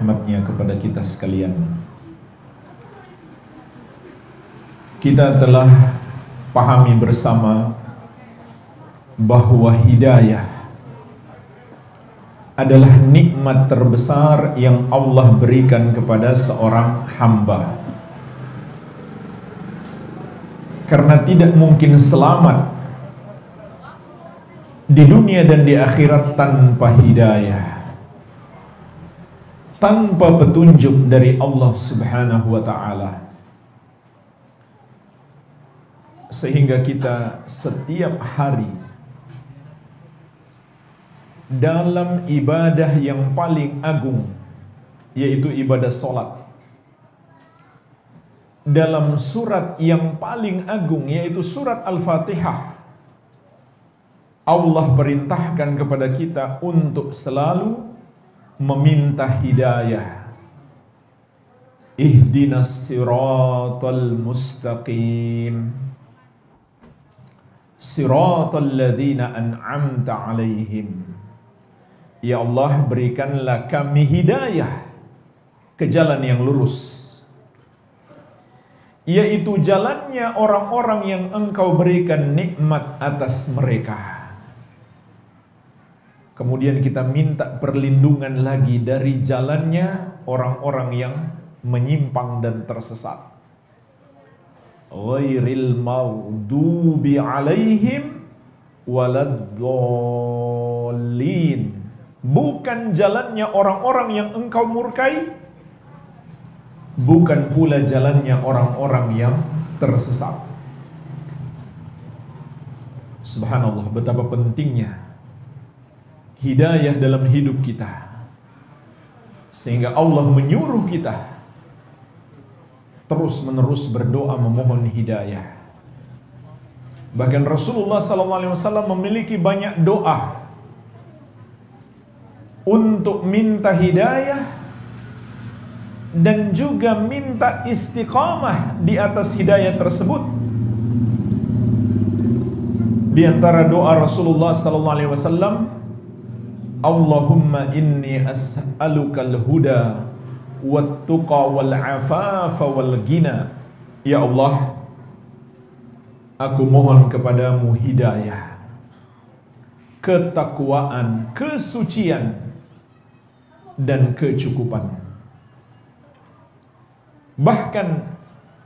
rahmatnya kepada kita sekalian. Kita telah pahami bersama bahwa hidayah adalah nikmat terbesar yang Allah berikan kepada seorang hamba. Karena tidak mungkin selamat di dunia dan di akhirat tanpa hidayah, tanpa petunjuk dari Allah Subhanahu wa ta'ala. Sehingga kita setiap hari dalam ibadah yang paling agung, yaitu ibadah sholat, dalam surat yang paling agung, yaitu surat Al-Fatihah, Allah perintahkan kepada kita untuk selalu meminta hidayah. Ihdinas siratal mustaqim, siratal ladzina an'amta alaihim. Ya Allah, berikanlah kami hidayah ke jalan yang lurus, yaitu jalannya orang-orang yang Engkau berikan nikmat atas mereka. Kemudian kita minta perlindungan lagi dari jalannya orang-orang yang menyimpang dan tersesat. Ghairil maghdubi alaihim waladdallin. Bukan jalannya orang-orang yang Engkau murkai, bukan pula jalannya orang-orang yang tersesat. Subhanallah, betapa pentingnya hidayah dalam hidup kita, sehingga Allah menyuruh kita terus-menerus berdoa memohon hidayah. Bahkan Rasulullah SAW memiliki banyak doa untuk minta hidayah dan juga minta istiqamah di atas hidayah tersebut. Di antara doa Rasulullah SAW, Allahumma inni as'alukal huda wat-tuqa wal-afafa wal-ghina. Ya Allah, aku mohon kepadamu hidayah, ketakwaan, kesucian, dan kecukupan. Bahkan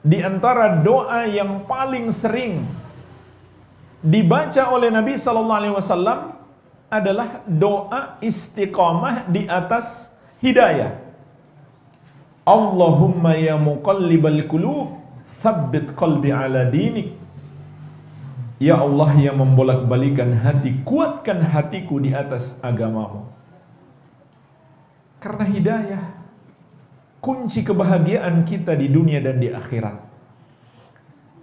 di antara doa yang paling sering dibaca oleh Nabi SAW adalah doa istiqamah di atas hidayah. Allahumma ya muqallibal qulub, tsabbit qalbi ala dinik. Ya Allah yang membolak-balikan hati, kuatkan hatiku di atas agamamu. Karena hidayah kunci kebahagiaan kita di dunia dan di akhirat.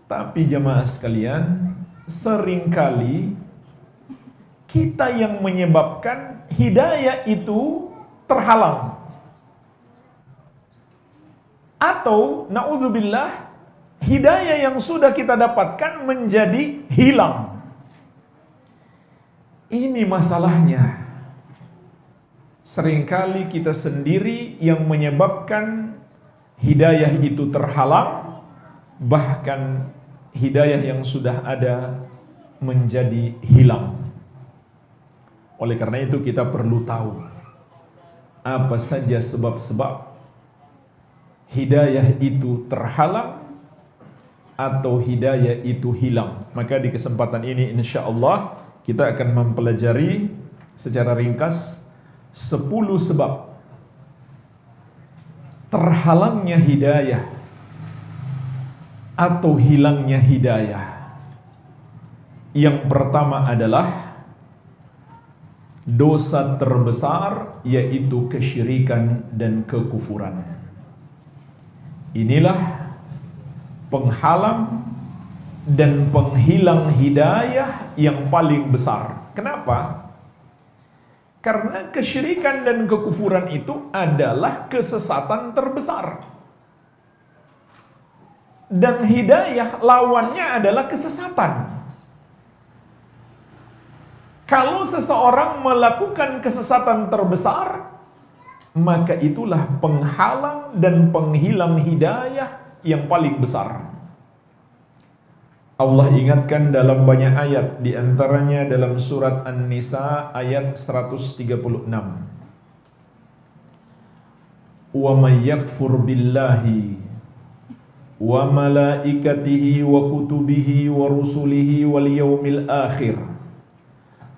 Tapi jamaah sekalian, seringkali kita yang menyebabkan hidayah itu terhalang, atau na'udzubillah, hidayah yang sudah kita dapatkan menjadi hilang. Ini masalahnya. Seringkali kita sendiri yang menyebabkan hidayah itu terhalang, bahkan hidayah yang sudah ada menjadi hilang. Oleh karena itu kita perlu tahu apa saja sebab-sebab hidayah itu terhalang atau hidayah itu hilang. Maka di kesempatan ini insya Allah kita akan mempelajari secara ringkas 10 sebab terhalangnya hidayah atau hilangnya hidayah. Yang pertama adalah dosa terbesar, yaitu kesyirikan dan kekufuran. Inilah penghalang dan penghilang hidayah yang paling besar. Kenapa? Karena kesyirikan dan kekufuran itu adalah kesesatan terbesar. Dan hidayah lawannya adalah kesesatan. Kalau seseorang melakukan kesesatan terbesar, maka itulah penghalang dan penghilang hidayah yang paling besar. Allah ingatkan dalam banyak ayat, di antaranya dalam surat An-Nisa ayat 136. Wa may yakfur billahi wa malaikatihi wa kutubihi wa rusulihi wal yaumil akhir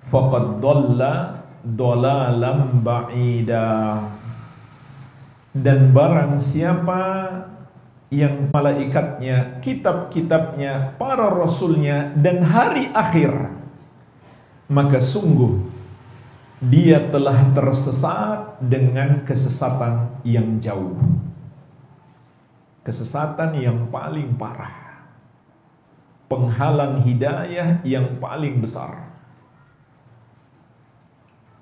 faqad dhalla dhalalan ba'ida. Dan barang siapa yang malaikatnya, kitab-kitabnya, para rasulnya, dan hari akhir, maka sungguh dia telah tersesat dengan kesesatan yang jauh, kesesatan yang paling parah, penghalang hidayah yang paling besar.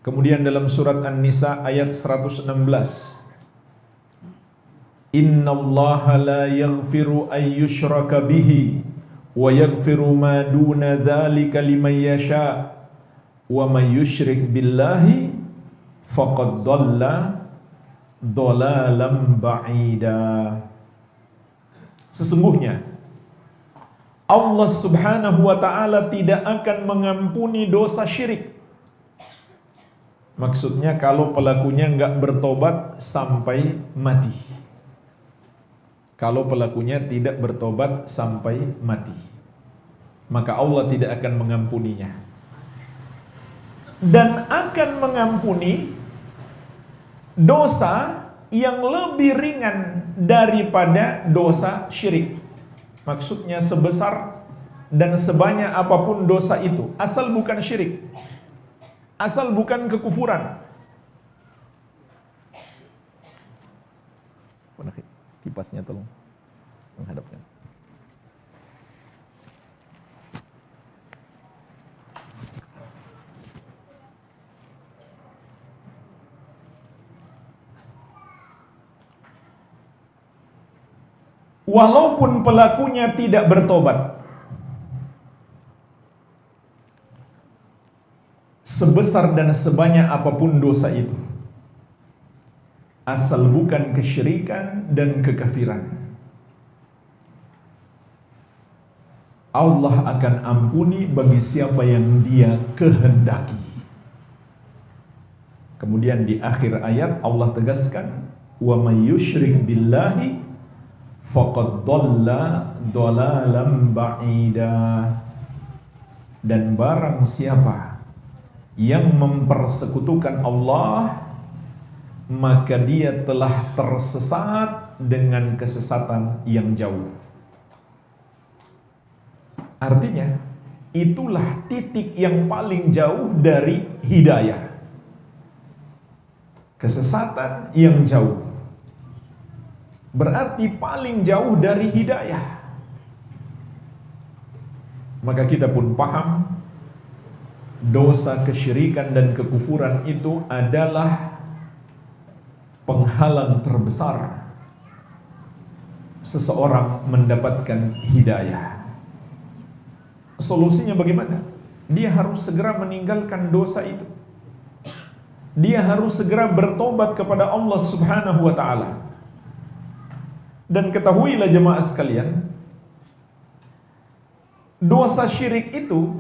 Kemudian dalam surat An-Nisa ayat 116, Innallaha la yaghfiru an yushraka bihi wa yaghfiru ma duna dzalika liman yasha wa may yusyrik billahi faqad dhalla dhalalan ba'ida. Sesungguhnya Allah Subhanahu wa taala tidak akan mengampuni dosa syirik. Maksudnya kalau pelakunya enggak bertobat sampai mati. Kalau pelakunya tidak bertobat sampai mati, maka Allah tidak akan mengampuninya. Dan akan mengampuni dosa yang lebih ringan daripada dosa syirik. Maksudnya sebesar dan sebanyak apapun dosa itu, asal bukan syirik, asal bukan kekufuran. Kipasnya tolong menghadapkan. Walaupun pelakunya tidak bertobat, sebesar dan sebanyak apapun dosa itu, asal bukan kesyirikan dan kekafiran, Allah akan ampuni bagi siapa yang Dia kehendaki. Kemudian di akhir ayat Allah tegaskan, wa may yusyrik billahi faqad dhalla dhalalan ba'ida. Dan barang siapa yang mempersekutukan Allah, maka dia telah tersesat dengan kesesatan yang jauh. Artinya, itulah titik yang paling jauh dari hidayah. Kesesatan yang jauh berarti paling jauh dari hidayah. Maka kita pun paham, dosa kesyirikan dan kekufuran itu adalah penghalang terbesar seseorang mendapatkan hidayah. Solusinya bagaimana? Dia harus segera meninggalkan dosa itu. Dia harus segera bertobat kepada Allah Subhanahu wa taala. Dan ketahuilah jemaah sekalian, dosa syirik itu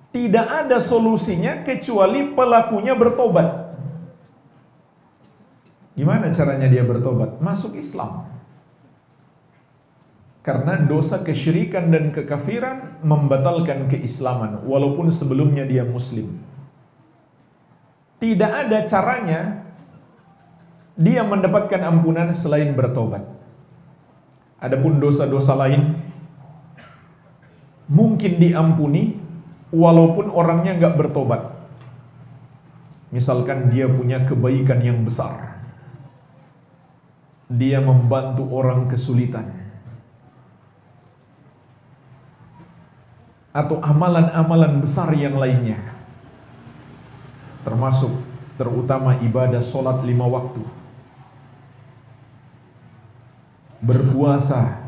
tidak ada solusinya kecuali pelakunya bertobat. Gimana caranya dia bertobat? Masuk Islam. Karena dosa kesyirikan dan kekafiran membatalkan keislaman, walaupun sebelumnya dia muslim. Tidak ada caranya dia mendapatkan ampunan selain bertobat. Adapun dosa-dosa lain mungkin diampuni walaupun orangnya nggak bertobat. Misalkan dia punya kebaikan yang besar, dia membantu orang kesulitan, atau amalan-amalan besar yang lainnya, termasuk terutama ibadah sholat 5 waktu, berpuasa,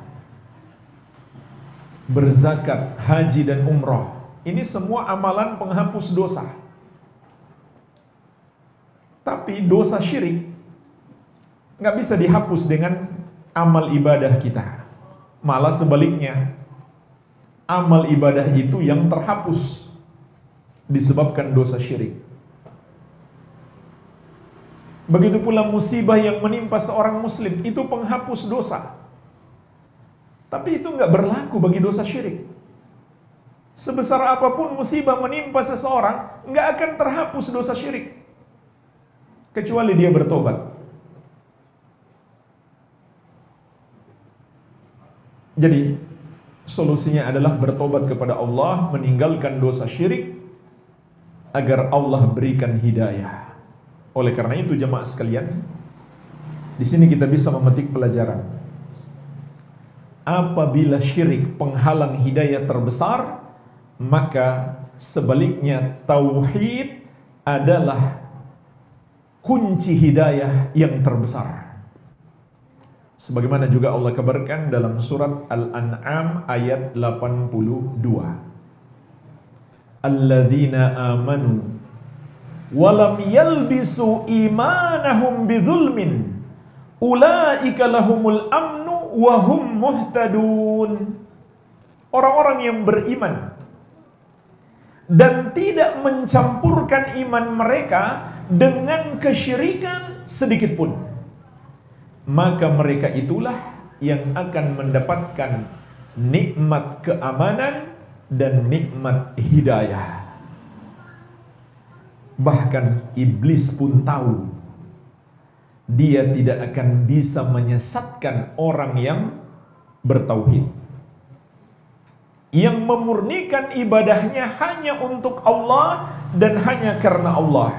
berzakat, haji dan umrah. Ini semua amalan penghapus dosa. Tapi dosa syirik nggak bisa dihapus dengan amal ibadah kita. Malah sebaliknya, amal ibadah itu yang terhapus disebabkan dosa syirik. Begitu pula musibah yang menimpa seorang muslim, itu penghapus dosa. Tapi itu nggak berlaku bagi dosa syirik. Sebesar apapun musibah menimpa seseorang, nggak akan terhapus dosa syirik kecuali dia bertobat. Jadi solusinya adalah bertobat kepada Allah, meninggalkan dosa syirik agar Allah berikan hidayah. Oleh karena itu jemaah sekalian, di sini kita bisa memetik pelajaran. Apabila syirik penghalang hidayah terbesar, maka sebaliknya tauhid adalah kunci hidayah yang terbesar. Sebagaimana juga Allah kabarkan dalam surat Al-An'am ayat 82. Alladzina amanu walam yalbisu imanahum bidzulmin ulaika lahumul amnu wa hum muhtadun. Orang-orang yang beriman dan tidak mencampurkan iman mereka dengan kesyirikan sedikit pun, maka mereka itulah yang akan mendapatkan nikmat keamanan dan nikmat hidayah. Bahkan iblis pun tahu dia tidak akan bisa menyesatkan orang yang bertauhid, yang memurnikan ibadahnya hanya untuk Allah dan hanya karena Allah.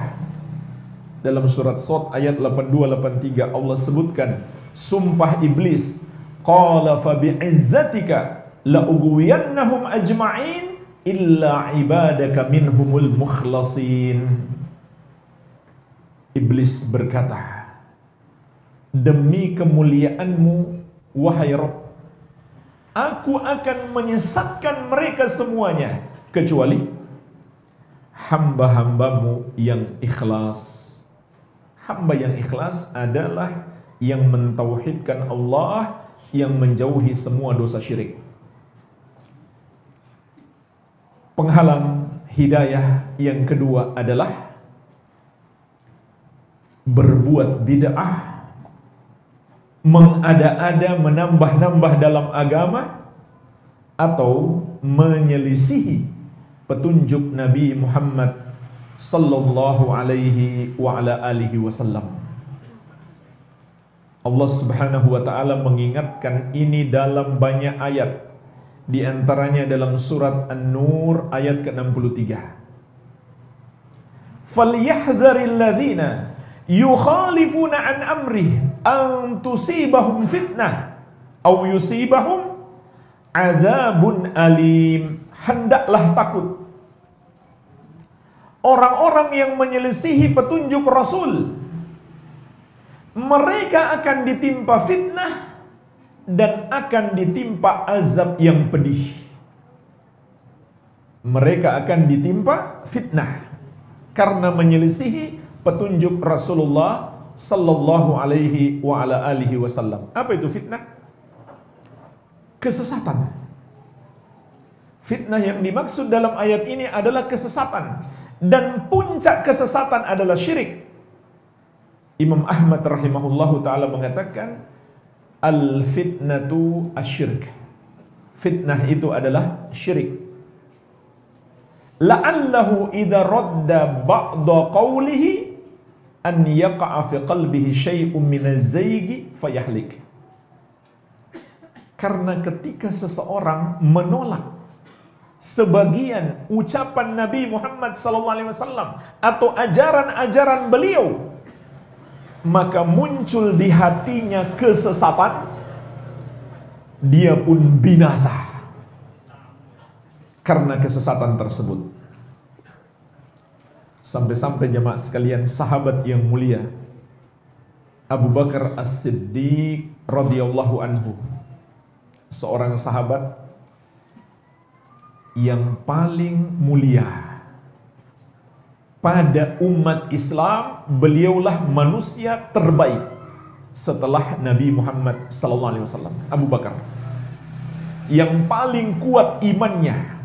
Dalam surat Shad ayat 82-83 Allah sebutkan sumpah iblis, qala fa bi'izzatika la ughwiyannahum ajma'in illa ibadaka minhumul mukhlasin. Iblis berkata, demi kemuliaanmu wahai Rabb, aku akan menyesatkan mereka semuanya kecuali hamba-hambamu yang ikhlas. Hamba yang ikhlas adalah yang mentauhidkan Allah, yang menjauhi semua dosa syirik. Penghalang hidayah yang kedua adalah berbuat bid'ah, mengada-ada, menambah-nambah dalam agama, atau menyelisihi petunjuk Nabi Muhammad sallallahu alaihi wa ala alihi wasallam. Allah Subhanahu wa taala mengingatkan ini dalam banyak ayat. Di antaranya dalam surat An-Nur ayat ke-63. Falyahdharil ladzina yukhalifuna an amrih an tusibahum fitnah aw yusibahum adzabun alim. Hendaklah takut orang-orang yang menyelisihi petunjuk Rasul, mereka akan ditimpa fitnah dan akan ditimpa azab yang pedih. Mereka akan ditimpa fitnah karena menyelisihi petunjuk Rasulullah sallallahu alaihi wa ala alihi wasallam. Apa itu fitnah? Kesesatan. Fitnah yang dimaksud dalam ayat ini adalah kesesatan, dan puncak kesesatan adalah syirik. Imam Ahmad rahimahullahu ta'ala mengatakan, al-fitnatu asyirk. Fitnah itu adalah syirik. La'allahu idha radda ba'da qawlihi an yaqa'a fi qalbihi syai'un minaz-zaygi fayahlik. Karena ketika seseorang menolak sebagian ucapan Nabi Muhammad SAW atau ajaran-ajaran beliau, maka muncul di hatinya kesesatan, dia pun binasa karena kesesatan tersebut. Sampai-sampai jemaah sekalian, sahabat yang mulia Abu Bakar As-Siddiq radhiyallahu anhu, seorang sahabat yang paling mulia, pada umat Islam beliaulah manusia terbaik setelah Nabi Muhammad SAW. Abu Bakar yang paling kuat imannya,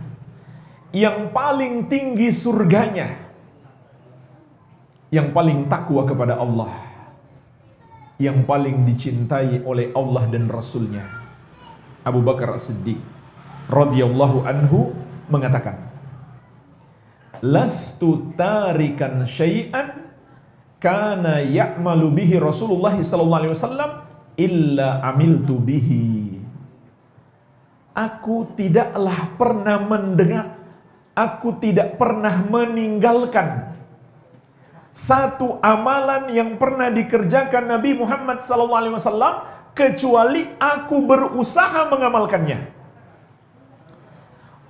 yang paling tinggi surganya, yang paling takwa kepada Allah, yang paling dicintai oleh Allah dan Rasulnya. Abu Bakar As-Siddiq radhiyallahu anhu mengatakan, lastu tarikan syai'an kana ya'malu bihi Rasulullah sallallahu alaihi wasallam illa amiltu bihi. Aku tidaklah pernah mendengar, aku tidak pernah meninggalkan satu amalan yang pernah dikerjakan Nabi Muhammad SAW kecuali aku berusaha mengamalkannya.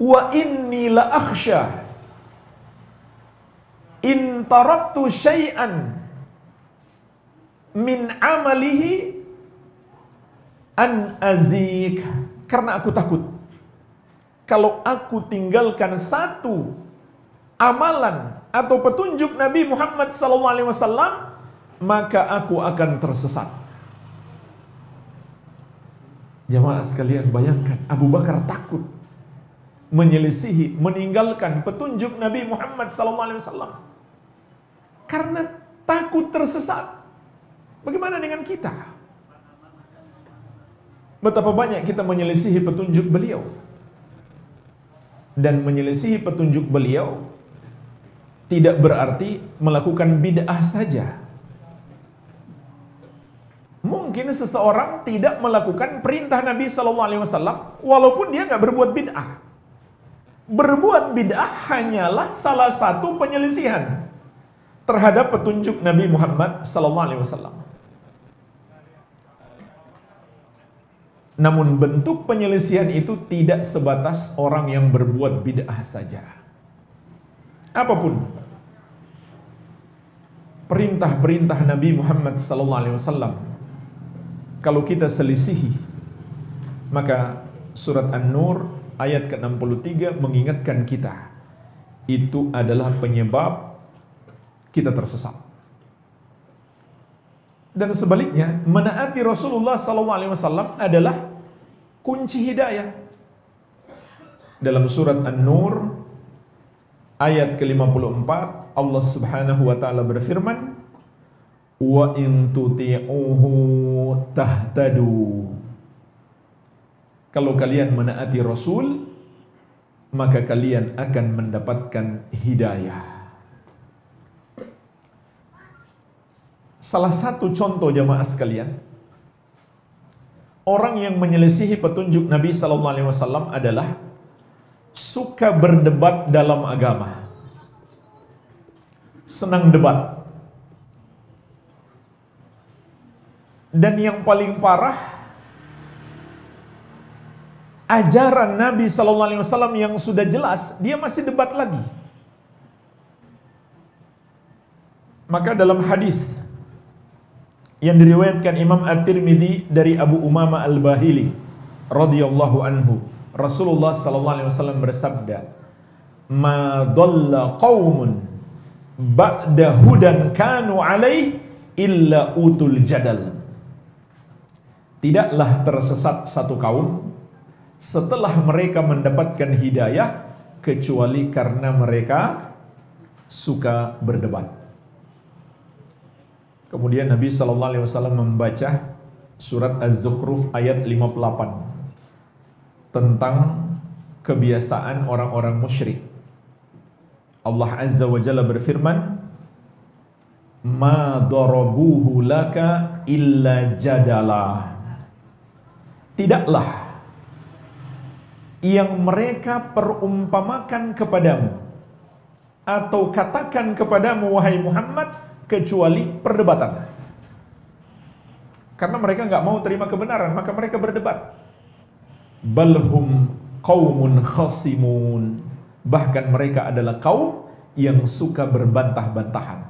Wa inni la akhsha in taraktu syai'an min amalihi an azik. Karena aku takut kalau aku tinggalkan satu amalan atau petunjuk Nabi Muhammad SAW, maka aku akan tersesat. Jamaah sekalian, bayangkan Abu Bakar takut menyelisihi, meninggalkan petunjuk Nabi Muhammad SAW karena takut tersesat. Bagaimana dengan kita? Betapa banyak kita menyelisihi petunjuk beliau. Dan menyelisihi petunjuk beliau tidak berarti melakukan bid'ah saja. Mungkin seseorang tidak melakukan perintah Nabi SAW walaupun dia nggak berbuat bid'ah. Berbuat bid'ah hanyalah salah satu penyelisihan terhadap petunjuk Nabi Muhammad SAW. Namun bentuk penyelisihan itu tidak sebatas orang yang berbuat bid'ah saja. Apapun perintah-perintah Nabi Muhammad SAW, kalau kita selisihi, maka surat An-Nur ayat ke-63 mengingatkan kita, itu adalah penyebab kita tersesat. Dan sebaliknya, menaati Rasulullah SAW adalah kunci hidayah. Dalam surat An-Nur ayat ke-54, Allah Subhanahu wa taala berfirman, "Wa in tuti'uhu tahtadu." Kalau kalian menaati Rasul, maka kalian akan mendapatkan hidayah. Salah satu contoh jamaah sekalian, orang yang menyelisihi petunjuk Nabi SAW adalah suka berdebat dalam agama. Senang debat. Dan yang paling parah, ajaran Nabi SAW yang sudah jelas, dia masih debat lagi. Maka dalam hadis yang diriwayatkan Imam At-Tirmidzi dari Abu Umamah Al-Bahili radhiyallahu anhu, Rasulullah sallallahu alaihi wasallam bersabda, "Ma dhalla qaumun ba'da hudan kanu alaih illa utul jadal." Tidaklah tersesat satu kaum setelah mereka mendapatkan hidayah kecuali karena mereka suka berdebat. Kemudian Nabi SAW membaca surat Az-Zukhruf ayat 58 tentang kebiasaan orang-orang musyrik. Allah Azza wa Jalla berfirman, "Ma darabuhu laka illa jadala." Tidaklah yang mereka perumpamakan kepadamu atau katakan kepadamu wahai Muhammad kecuali perdebatan. Karena mereka nggak mau terima kebenaran, maka mereka berdebat. Balhum qaumun khasimun. Bahkan mereka adalah kaum yang suka berbantah-bantahan.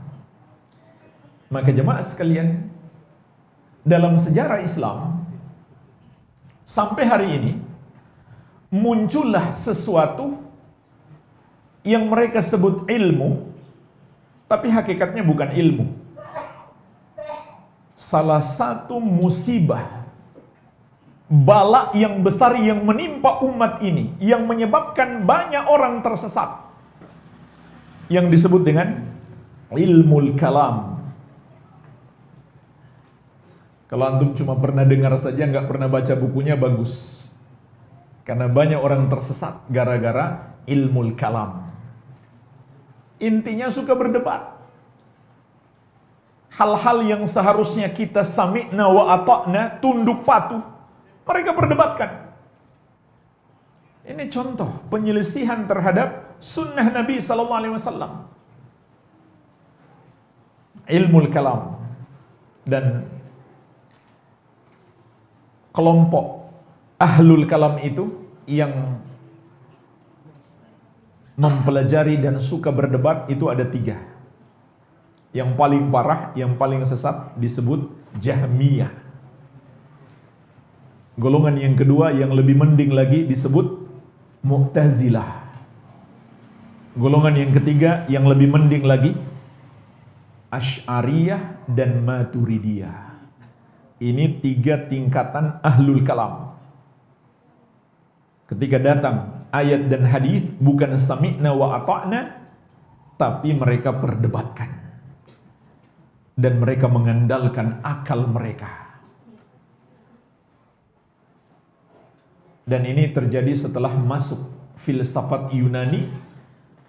Maka jemaah sekalian, dalam sejarah Islam sampai hari ini muncullah sesuatu yang mereka sebut ilmu, Tapi hakikatnya bukan ilmu. Salah satu musibah, bala yang besar yang menimpa umat ini, yang menyebabkan banyak orang tersesat, yang disebut dengan ilmul kalam. Kalau antum cuma pernah dengar saja, nggak pernah baca bukunya, bagus. Karena banyak orang tersesat gara-gara ilmul kalam. Intinya suka berdebat. Hal-hal yang seharusnya kita sami'na wa ata'na, tunduk patuh, mereka perdebatkan. Ini contoh penyelisihan terhadap sunnah Nabi SAW. Ilmul kalam. Dan kelompok ahlul kalam itu yang mempelajari dan suka berdebat itu ada 3. Yang paling parah, yang paling sesat disebut Jahmiyah. Golongan yang kedua yang lebih mending lagi disebut Mu'tazilah. Golongan yang ketiga yang lebih mending lagi Asy'ariyah dan Maturidiyah. Ini 3 tingkatan ahlul kalam. Ketika datang ayat dan hadis bukan sami'na wa ata'na, tapi mereka perdebatkan. Dan mereka mengandalkan akal mereka. Dan ini terjadi setelah masuk filsafat Yunani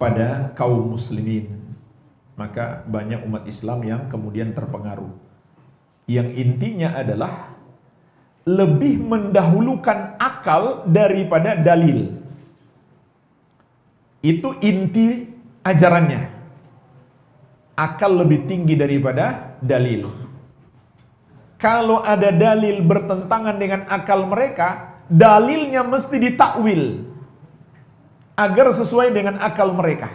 pada kaum muslimin. Maka banyak umat Islam yang kemudian terpengaruh. Yang intinya adalah lebih mendahulukan akal daripada dalil. Itu inti ajarannya. Akal lebih tinggi daripada dalil. Kalau ada dalil bertentangan dengan akal mereka, dalilnya mesti ditakwil agar sesuai dengan akal mereka.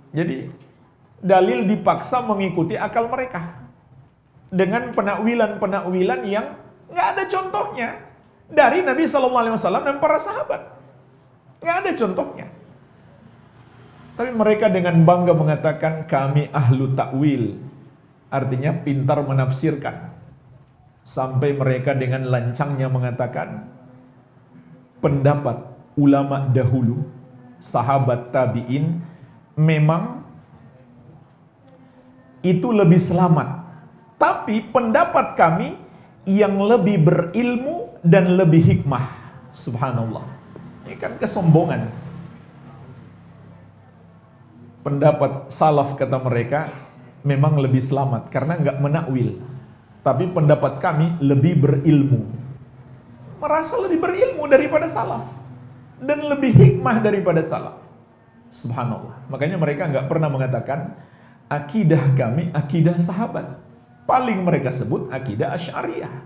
Jadi dalil dipaksa mengikuti akal mereka dengan penakwilan-penakwilan yang nggak ada contohnya dari Nabi SAW dan para sahabat. Nggak ada contohnya. Tapi mereka dengan bangga mengatakan kami ahlu takwil, artinya pintar menafsirkan. Sampai mereka dengan lancangnya mengatakan pendapat ulama dahulu, sahabat tabi'in, memang itu lebih selamat. Tapi pendapat kami yang lebih berilmu dan lebih hikmah. Subhanallah. Ini kan kesombongan. Pendapat salaf kata mereka memang lebih selamat karena nggak menakwil. Tapi pendapat kami lebih berilmu. Merasa lebih berilmu daripada salaf dan lebih hikmah daripada salaf. Subhanallah. Makanya mereka nggak pernah mengatakan akidah kami akidah sahabat. Paling mereka sebut akidah Asy'ariyah.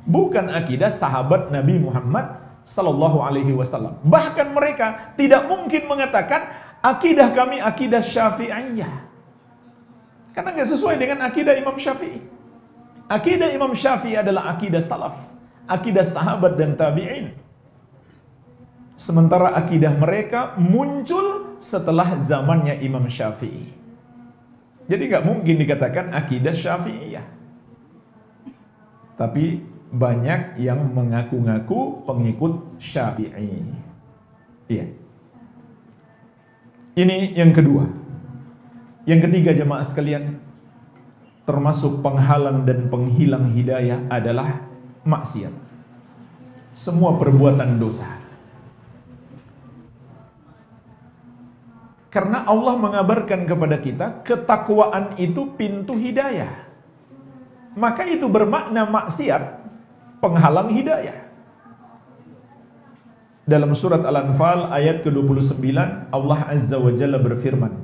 Bukan akidah sahabat Nabi Muhammad sallallahu alaihi wasallam. Bahkan mereka tidak mungkin mengatakan akidah kami akidah Syafi'iyah. Karena nggak sesuai dengan akidah Imam Syafi'i. Akidah Imam Syafi'i adalah akidah salaf, akidah sahabat dan tabi'in. Sementara akidah mereka muncul setelah zamannya Imam Syafi'i. Jadi nggak mungkin dikatakan akidah Syafi'iyah. Tapi banyak yang mengaku-ngaku pengikut Syafi'i. Iya. Ini yang kedua. Yang ketiga jemaah sekalian, termasuk penghalang dan penghilang hidayah adalah maksiat. Semua perbuatan dosa. Karena Allah mengabarkan kepada kita, ketakwaan itu pintu hidayah. Maka itu bermakna maksiat, penghalang hidayah. Dalam surat Al-Anfal ayat ke-29, Allah Azza wa Jalla berfirman,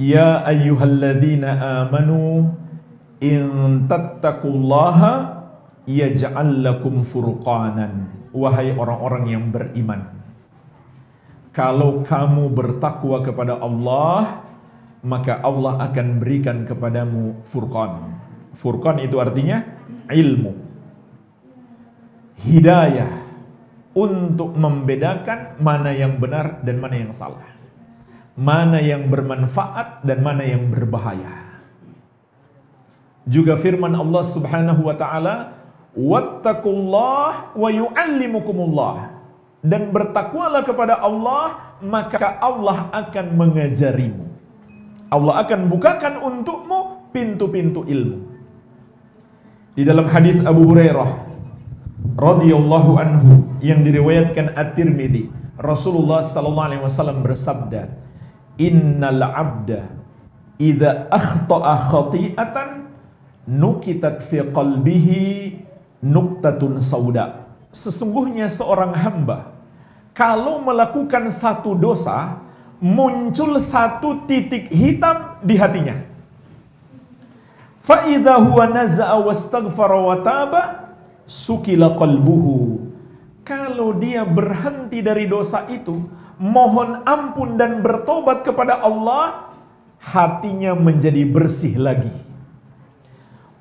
Ya ayyuhalladzina amanu in tattaqullaha yaj'al lakum furqanan. Wahai orang-orang yang beriman, kalau kamu bertakwa kepada Allah, maka Allah akan berikan kepadamu furqan. Furqan itu artinya ilmu, hidayah untuk membedakan mana yang benar dan mana yang salah. mana yang bermanfaat dan mana yang berbahaya. Juga firman Allah Subhanahu wa taala, "Wattaqullah wa yu'allimukumullah." Dan bertakwalah kepada Allah, maka Allah akan mengajarimu. Allah akan bukakan untukmu pintu-pintu ilmu. Di dalam hadis Abu Hurairah radhiyallahu anhu yang diriwayatkan At-Tirmidzi, Rasulullah sallallahu alaihi wasallam bersabda, "Innal 'abda idza akhta'a khati'atan nukitat fi qalbihi nuqtatun sauda." Sesungguhnya seorang hamba kalau melakukan satu dosa, muncul satu titik hitam di hatinya. Fa idza huwa naza'a wastaghfara wa taba sukila qalbuhu. Kalau dia berhenti dari dosa itu, mohon ampun dan bertobat kepada Allah, hatinya menjadi bersih lagi.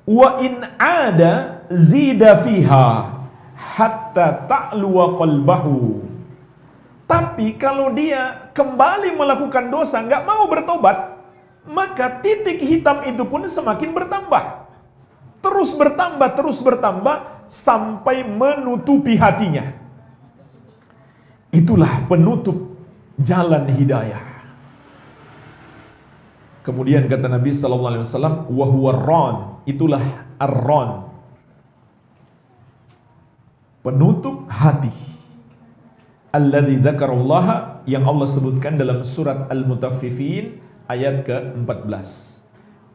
Wa in ada zida fiha hatta ta'luwa qalbahu. Tapi kalau dia kembali melakukan dosa, nggak mau bertobat, maka titik hitam itu pun semakin bertambah. Terus bertambah, sampai menutupi hatinya. Itulah penutup jalan hidayah. Kemudian kata Nabi SAW, wa huwa ran, itulah ar-ran, penutup hati. Alladzi dzakarallaha, yang Allah sebutkan dalam surat Al-Mutaffifin ayat ke-14.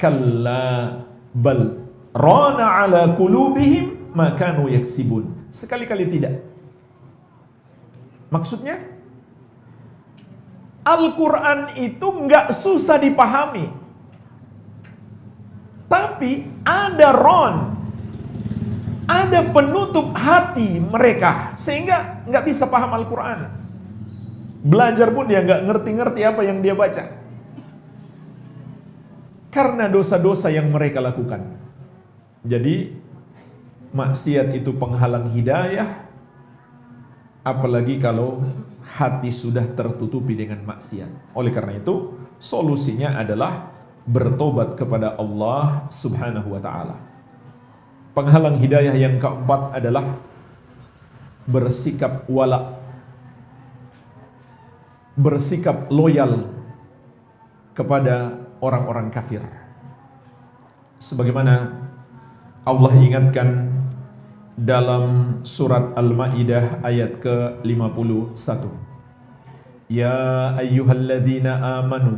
Kalla bal rana ala qulubihim ma kanu yaksibun. Sekali-kali tidak. Maksudnya Al-Quran itu nggak susah dipahami, tapi ada ron, ada penutup hati mereka sehingga nggak bisa paham Al-Quran. Belajar pun dia nggak ngerti-ngerti apa yang dia baca, karena dosa-dosa yang mereka lakukan. Jadi maksiat itu penghalang hidayah, apalagi kalau hati sudah tertutupi dengan maksiat. Oleh karena itu, solusinya adalah bertobat kepada Allah Subhanahu wa ta'ala. Penghalang hidayah yang keempat adalah bersikap wala, bersikap loyal kepada orang-orang kafir. Sebagaimana Allah ingatkan dalam surat Al-Maidah ayat ke-51. Ya ayyuhalladzina amanu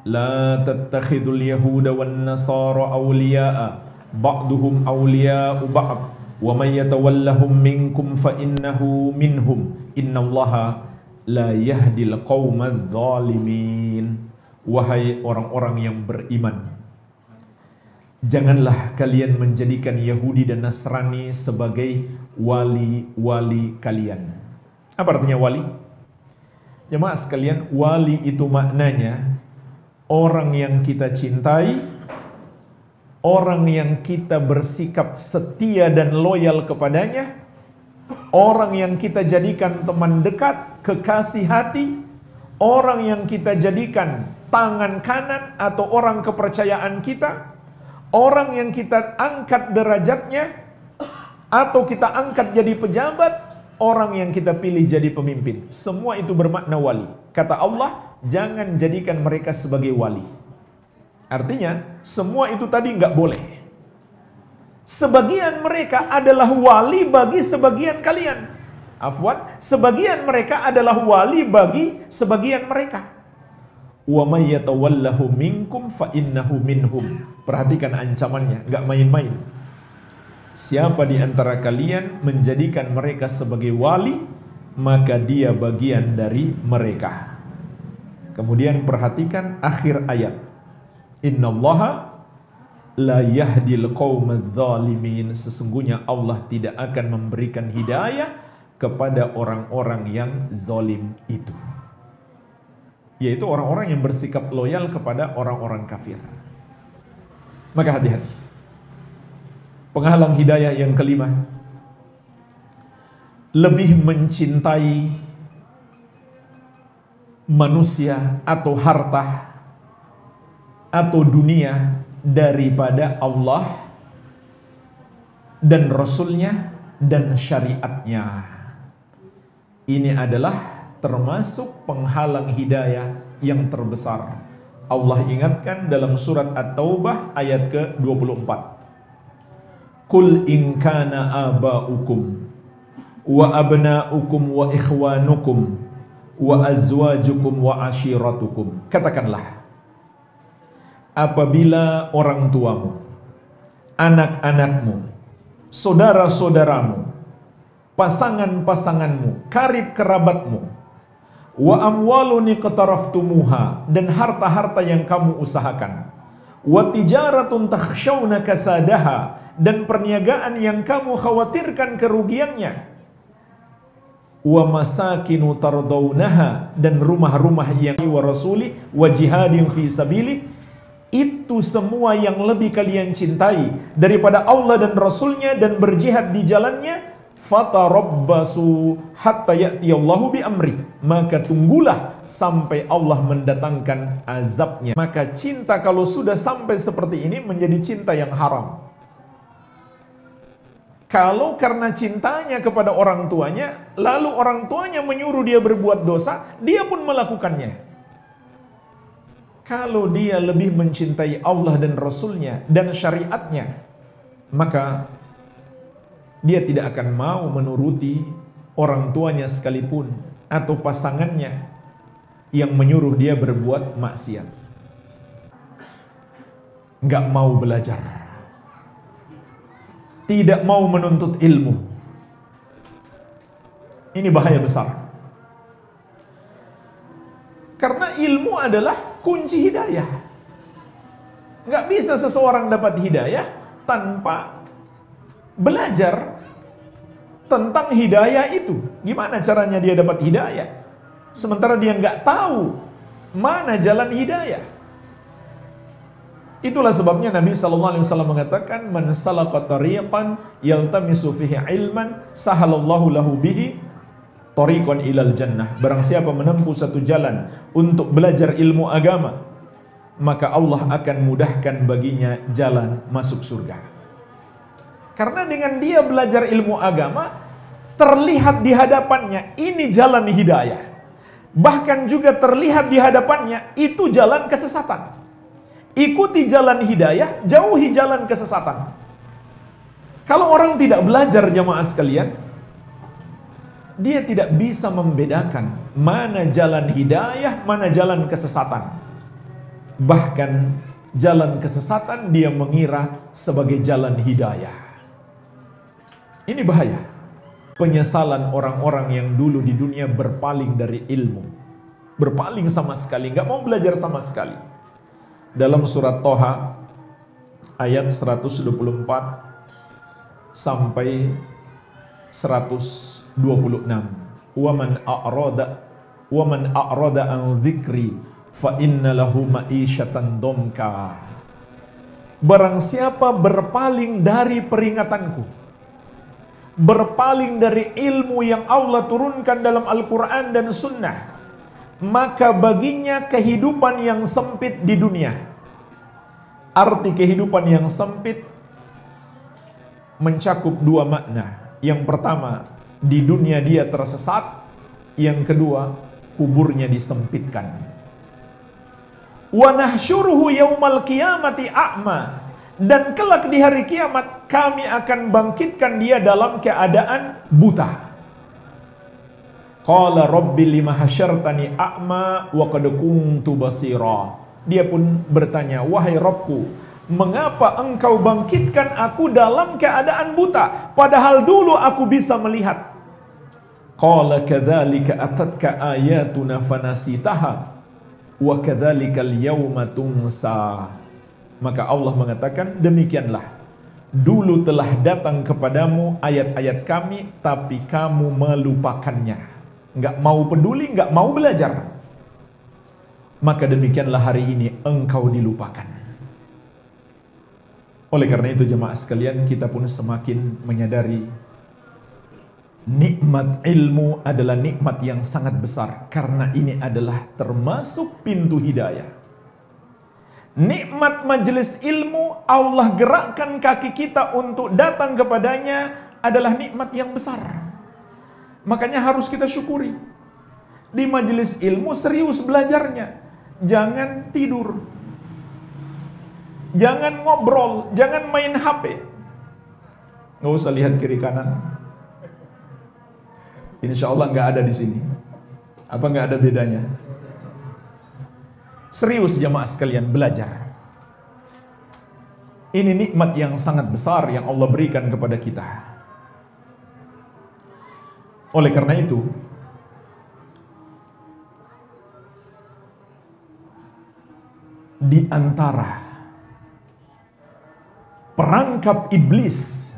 la tattakhidul yahuda wan nasara awliya'a ba'duhum awliya'u ba'd wa may yatawallahum minkum fa innahu minhum innallaha la yahdil qaumadz zalimin. Wahai orang-orang yang beriman, janganlah kalian menjadikan Yahudi dan Nasrani sebagai wali-wali kalian. Apa artinya wali? Jemaah sekalian, wali itu maknanya orang yang kita cintai, orang yang kita bersikap setia dan loyal kepadanya, orang yang kita jadikan teman dekat, kekasih hati, orang yang kita jadikan tangan kanan atau orang kepercayaan kita, orang yang kita angkat derajatnya atau kita angkat jadi pejabat, orang yang kita pilih jadi pemimpin. Semua itu bermakna wali. Kata Allah, jangan jadikan mereka sebagai wali. Artinya, semua itu tadi nggak boleh. Sebagian mereka adalah wali bagi sebagian kalian. Afwan, sebagian mereka adalah wali bagi sebagian mereka. Wa may yatawallahu minkum fa innahu minhum. Perhatikan ancamannya, enggak main-main. Siapa di antara kalian menjadikan mereka sebagai wali, maka dia bagian dari mereka. Kemudian perhatikan akhir ayat. Innallaha la yahdil qaumadz zalimin. Sesungguhnya Allah tidak akan memberikan hidayah kepada orang-orang yang zalim itu, yaitu orang-orang yang bersikap loyal kepada orang-orang kafir. Maka hati-hati. Penghalang hidayah yang kelima, lebih mencintai manusia atau harta atau dunia daripada Allah dan Rasulnya dan syariatnya. Ini adalah termasuk penghalang hidayah yang terbesar. Allah ingatkan dalam surat At-Taubah ayat ke-24. Qul in kana aba'ukum wa abna'ukum wa ikhwanukum wa azwajukum wa ashiratukum. Katakanlah, apabila orang tuamu, anak-anakmu, saudara-saudaramu, pasangan-pasanganmu, karib kerabatmu, wa amwalun iqtaraftumuha, dan harta-harta yang kamu usahakan, wa tijaratun takhshawna kasadaha, dan perniagaan yang kamu khawatirkan kerugiannya, wa masakinu tardawnaha, dan rumah-rumah yang wa rasuli wa jihadin fi sabili, itu semua yang lebih kalian cintai daripada Allah dan Rasulnya dan berjihad di jalannya, fatarabbasu hatta ya'tiyallahu bi amri, maka tunggulah sampai Allah mendatangkan azabnya. Maka cinta kalau sudah sampai seperti ini menjadi cinta yang haram. Kalau karena cintanya kepada orang tuanya, lalu orang tuanya menyuruh dia berbuat dosa, dia pun melakukannya. Kalau dia lebih mencintai Allah dan Rasulnya dan syariatnya, maka dia tidak akan mau menuruti orang tuanya sekalipun atau pasangannya yang menyuruh dia berbuat maksiat. Nggak mau belajar, tidak mau menuntut ilmu. Ini bahaya besar. Karena ilmu adalah kunci hidayah. Nggak bisa seseorang dapat hidayah tanpa belajar tentang hidayah itu. Gimana caranya dia dapat hidayah sementara dia nggak tahu mana jalan hidayah? Itulah sebabnya Nabi SAW mengatakan, man salaka tariqan yaltamisu fihi ilman sahalallahu lahu bihi tariqan ilal jannah. Barang siapa menempuh satu jalan untuk belajar ilmu agama, maka Allah akan mudahkan baginya jalan masuk surga. Karena dengan dia belajar ilmu agama, terlihat di hadapannya ini jalan hidayah. Bahkan juga terlihat di hadapannya itu jalan kesesatan. Ikuti jalan hidayah, jauhi jalan kesesatan. Kalau orang tidak belajar, jamaah sekalian, dia tidak bisa membedakan mana jalan hidayah, mana jalan kesesatan. Bahkan jalan kesesatan dia mengira sebagai jalan hidayah. Ini bahaya. Penyesalan orang-orang yang dulu di dunia berpaling dari ilmu, berpaling sama sekali, nggak mau belajar sama sekali. Dalam surat Toha ayat 124 sampai 126, waman a'rada an dzikri fa inna lahu ma'isyatan domka. Barang siapa berpaling dari peringatanku, berpaling dari ilmu yang Allah turunkan dalam Al-Quran dan Sunnah, maka baginya kehidupan yang sempit di dunia. Arti kehidupan yang sempit mencakup dua makna. Yang pertama, di dunia dia tersesat. Yang kedua, kuburnya disempitkan. Wa nahsyuruhu yaumal qiyamati a'ma. Dan kelak di hari kiamat kami akan bangkitkan dia dalam keadaan buta. Qala rabbi lima hasyartani a'ma wa qad kuntu basira. Dia pun bertanya, wahai Rabbku, mengapa engkau bangkitkan aku dalam keadaan buta, padahal dulu aku bisa melihat? Qala kadzalika atatka ayatuna fanasitaha wa kadzalikal yauma tunsa. Maka Allah mengatakan, demikianlah, dulu telah datang kepadamu ayat-ayat kami, tapi kamu melupakannya. Nggak mau peduli, nggak mau belajar. Maka demikianlah hari ini engkau dilupakan. Oleh karena itu jemaah sekalian, kita pun semakin menyadari Nikmat ilmu adalah nikmat yang sangat besar, karena ini adalah termasuk pintu hidayah. Nikmat majelis ilmu, Allah gerakkan kaki kita untuk datang kepadanya, adalah nikmat yang besar. Makanya harus kita syukuri. Di majelis ilmu serius belajarnya, jangan tidur, jangan ngobrol, jangan main HP. Nggak usah lihat kiri kanan. Insya Allah nggak ada di sini. Apa nggak ada bedanya? Serius jamaah sekalian, belajar. Ini nikmat yang sangat besar yang Allah berikan kepada kita. Oleh karena itu, di antara perangkap iblis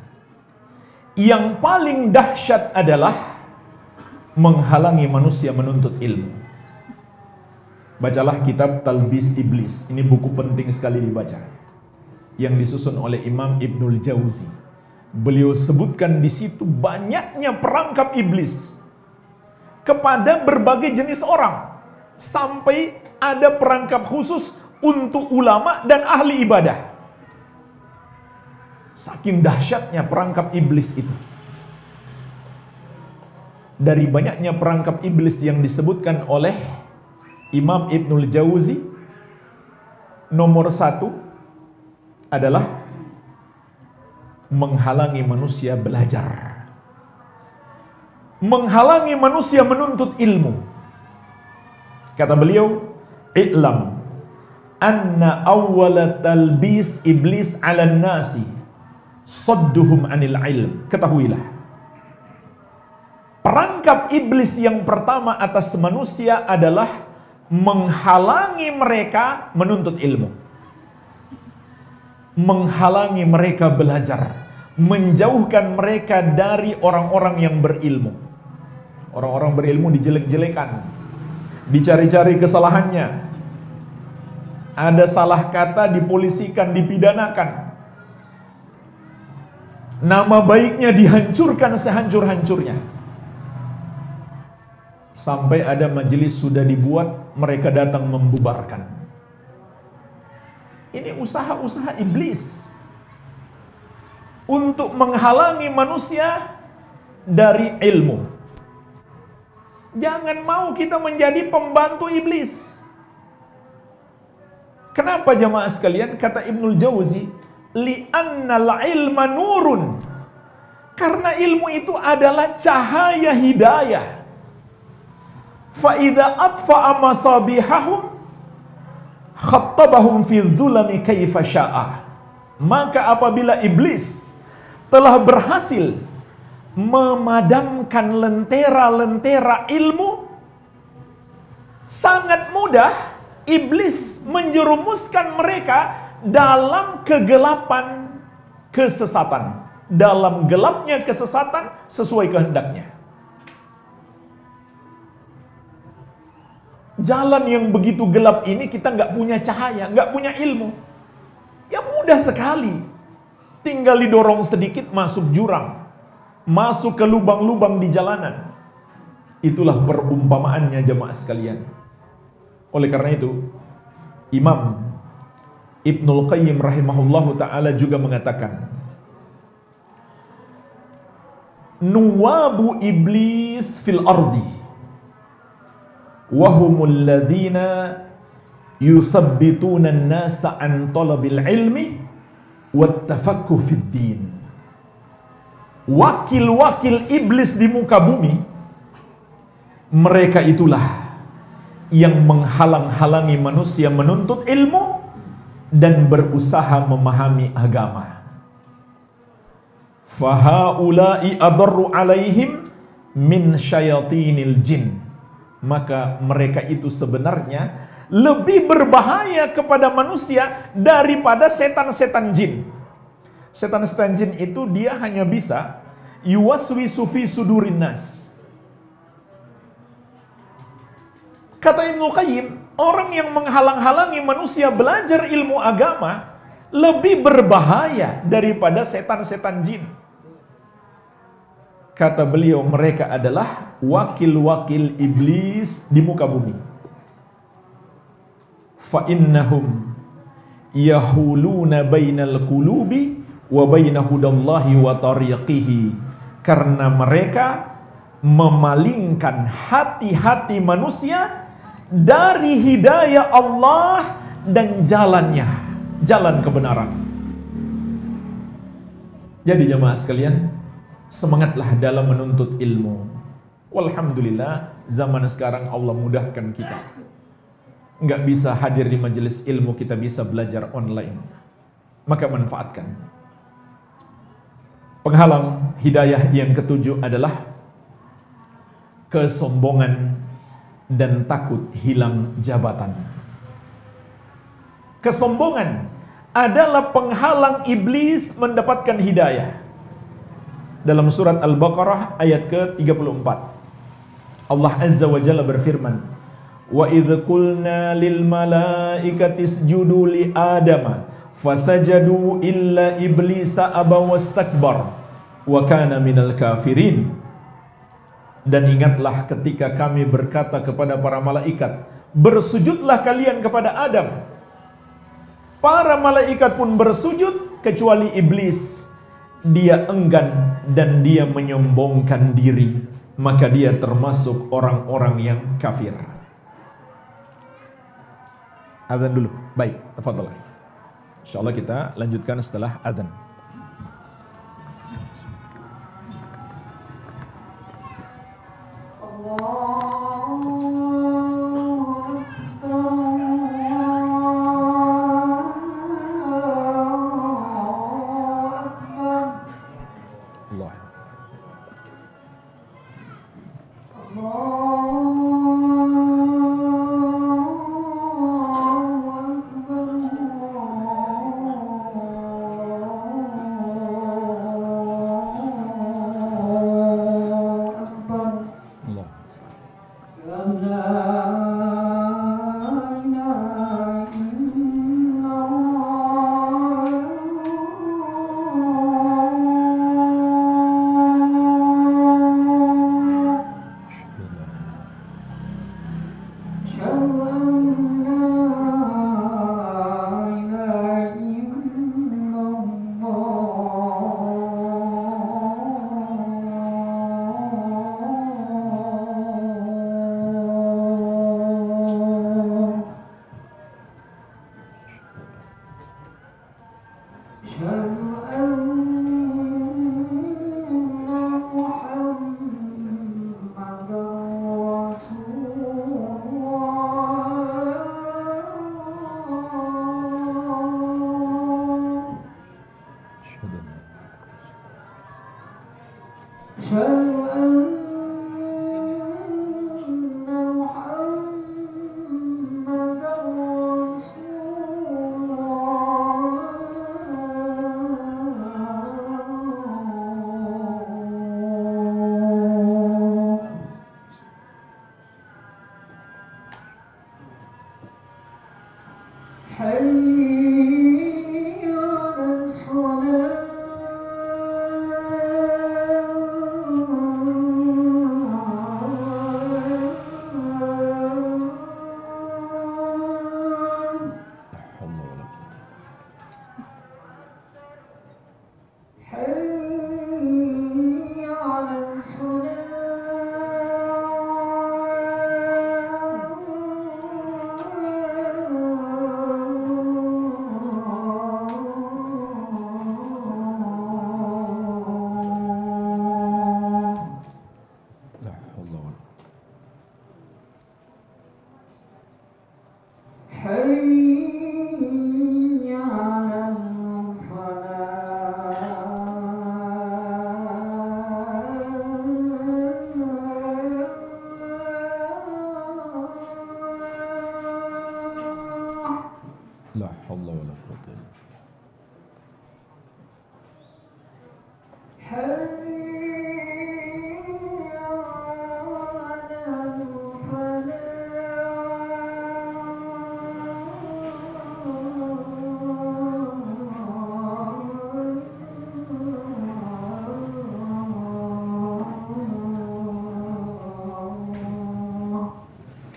yang paling dahsyat adalah menghalangi manusia menuntut ilmu. Bacalah kitab Talbis Iblis. Ini buku penting sekali dibaca, yang disusun oleh Imam Ibnul Jauzi. Beliau sebutkan di situ banyaknya perangkap iblis kepada berbagai jenis orang, sampai ada perangkap khusus untuk ulama dan ahli ibadah. Saking dahsyatnya perangkap iblis itu. Dari banyaknya perangkap iblis yang disebutkan oleh Imam Ibnul Jauzi, nomor 1 adalah menghalangi manusia belajar, menghalangi manusia menuntut ilmu. Kata beliau, "I'lam anna awwala talbis iblis 'alan nasi sadduhum 'anil ilm." Ketahuilah, perangkap iblis yang pertama atas manusia adalah menghalangi mereka menuntut ilmu, menghalangi mereka belajar, menjauhkan mereka dari orang-orang yang berilmu. Orang-orang berilmu dijelek-jelekan, dicari-cari kesalahannya, ada salah kata dipolisikan, dipidanakan, nama baiknya dihancurkan sehancur-hancurnya. Sampai ada majelis sudah dibuat, mereka datang membubarkan. Ini usaha-usaha iblis untuk menghalangi manusia dari ilmu. Jangan mau kita menjadi pembantu iblis. Kenapa jamaah sekalian? Kata Ibnul Jauzi, li'annal ilma nurun. Karena ilmu itu adalah cahaya hidayah. Fa'idha atfa'a masabihahum khattabahum fi dhulami kaifa sya'ah. Maka apabila iblis telah berhasil memadamkan lentera-lentera ilmu, sangat mudah iblis menjerumuskan mereka dalam kegelapan kesesatan, dalam gelapnya kesesatan sesuai kehendaknya. Jalan yang begitu gelap ini kita nggak punya cahaya, nggak punya ilmu, ya mudah sekali. Tinggal didorong sedikit masuk jurang, masuk ke lubang-lubang di jalanan. Itulah perumpamaannya jemaah sekalian. Oleh karena itu, Imam Ibnul Qayyim rahimahullahu ta'ala juga mengatakan, nuwabu iblis fil ardi wahumul ladhina yuthabbituna an-nasa an talabil ilmi wat tafaqquh fid din. Wakil-wakil iblis di muka bumi, mereka itulah yang menghalang-halangi manusia menuntut ilmu dan berusaha memahami agama. Fahaula'i adarru alaihim min syayatinil jin. Maka mereka itu sebenarnya lebih berbahaya kepada manusia daripada setan-setan jin. Setan-setan jin itu dia hanya bisa yuwaswisu fi sudurin nas. Kata Ibnu Qayyim, orang yang menghalang-halangi manusia belajar ilmu agama lebih berbahaya daripada setan-setan jin. Kata beliau, mereka adalah wakil-wakil iblis di muka bumi. Fa innahum yahuluna bainal qulubi wa baina hudallahi wa tariqihi. Karena mereka memalingkan hati-hati manusia dari hidayah Allah dan jalannya, jalan kebenaran. Jadi jemaah sekalian, semangatlah dalam menuntut ilmu. Walhamdulillah, zaman sekarang Allah mudahkan kita. Nggak bisa hadir di majelis ilmu, kita bisa belajar online. Maka manfaatkan. Penghalang hidayah yang ketujuh adalah kesombongan dan takut hilang jabatan. Kesombongan adalah penghalang iblis mendapatkan hidayah. Dalam surat Al-Baqarah ayat ke-34, Allah Azza wa Jalla berfirman, "Wa idh qulna lil malaikati isjudu li Adama fasajadu illa iblisa aba wastakbar wa kana minal kafirin." Dan ingatlah ketika kami berkata kepada para malaikat, bersujudlah kalian kepada Adam. Para malaikat pun bersujud kecuali iblis. Dia enggan dan dia menyombongkan diri, maka dia termasuk orang-orang yang kafir. Azan dulu. Baik, tafadhol. Insyaallah kita lanjutkan setelah azan.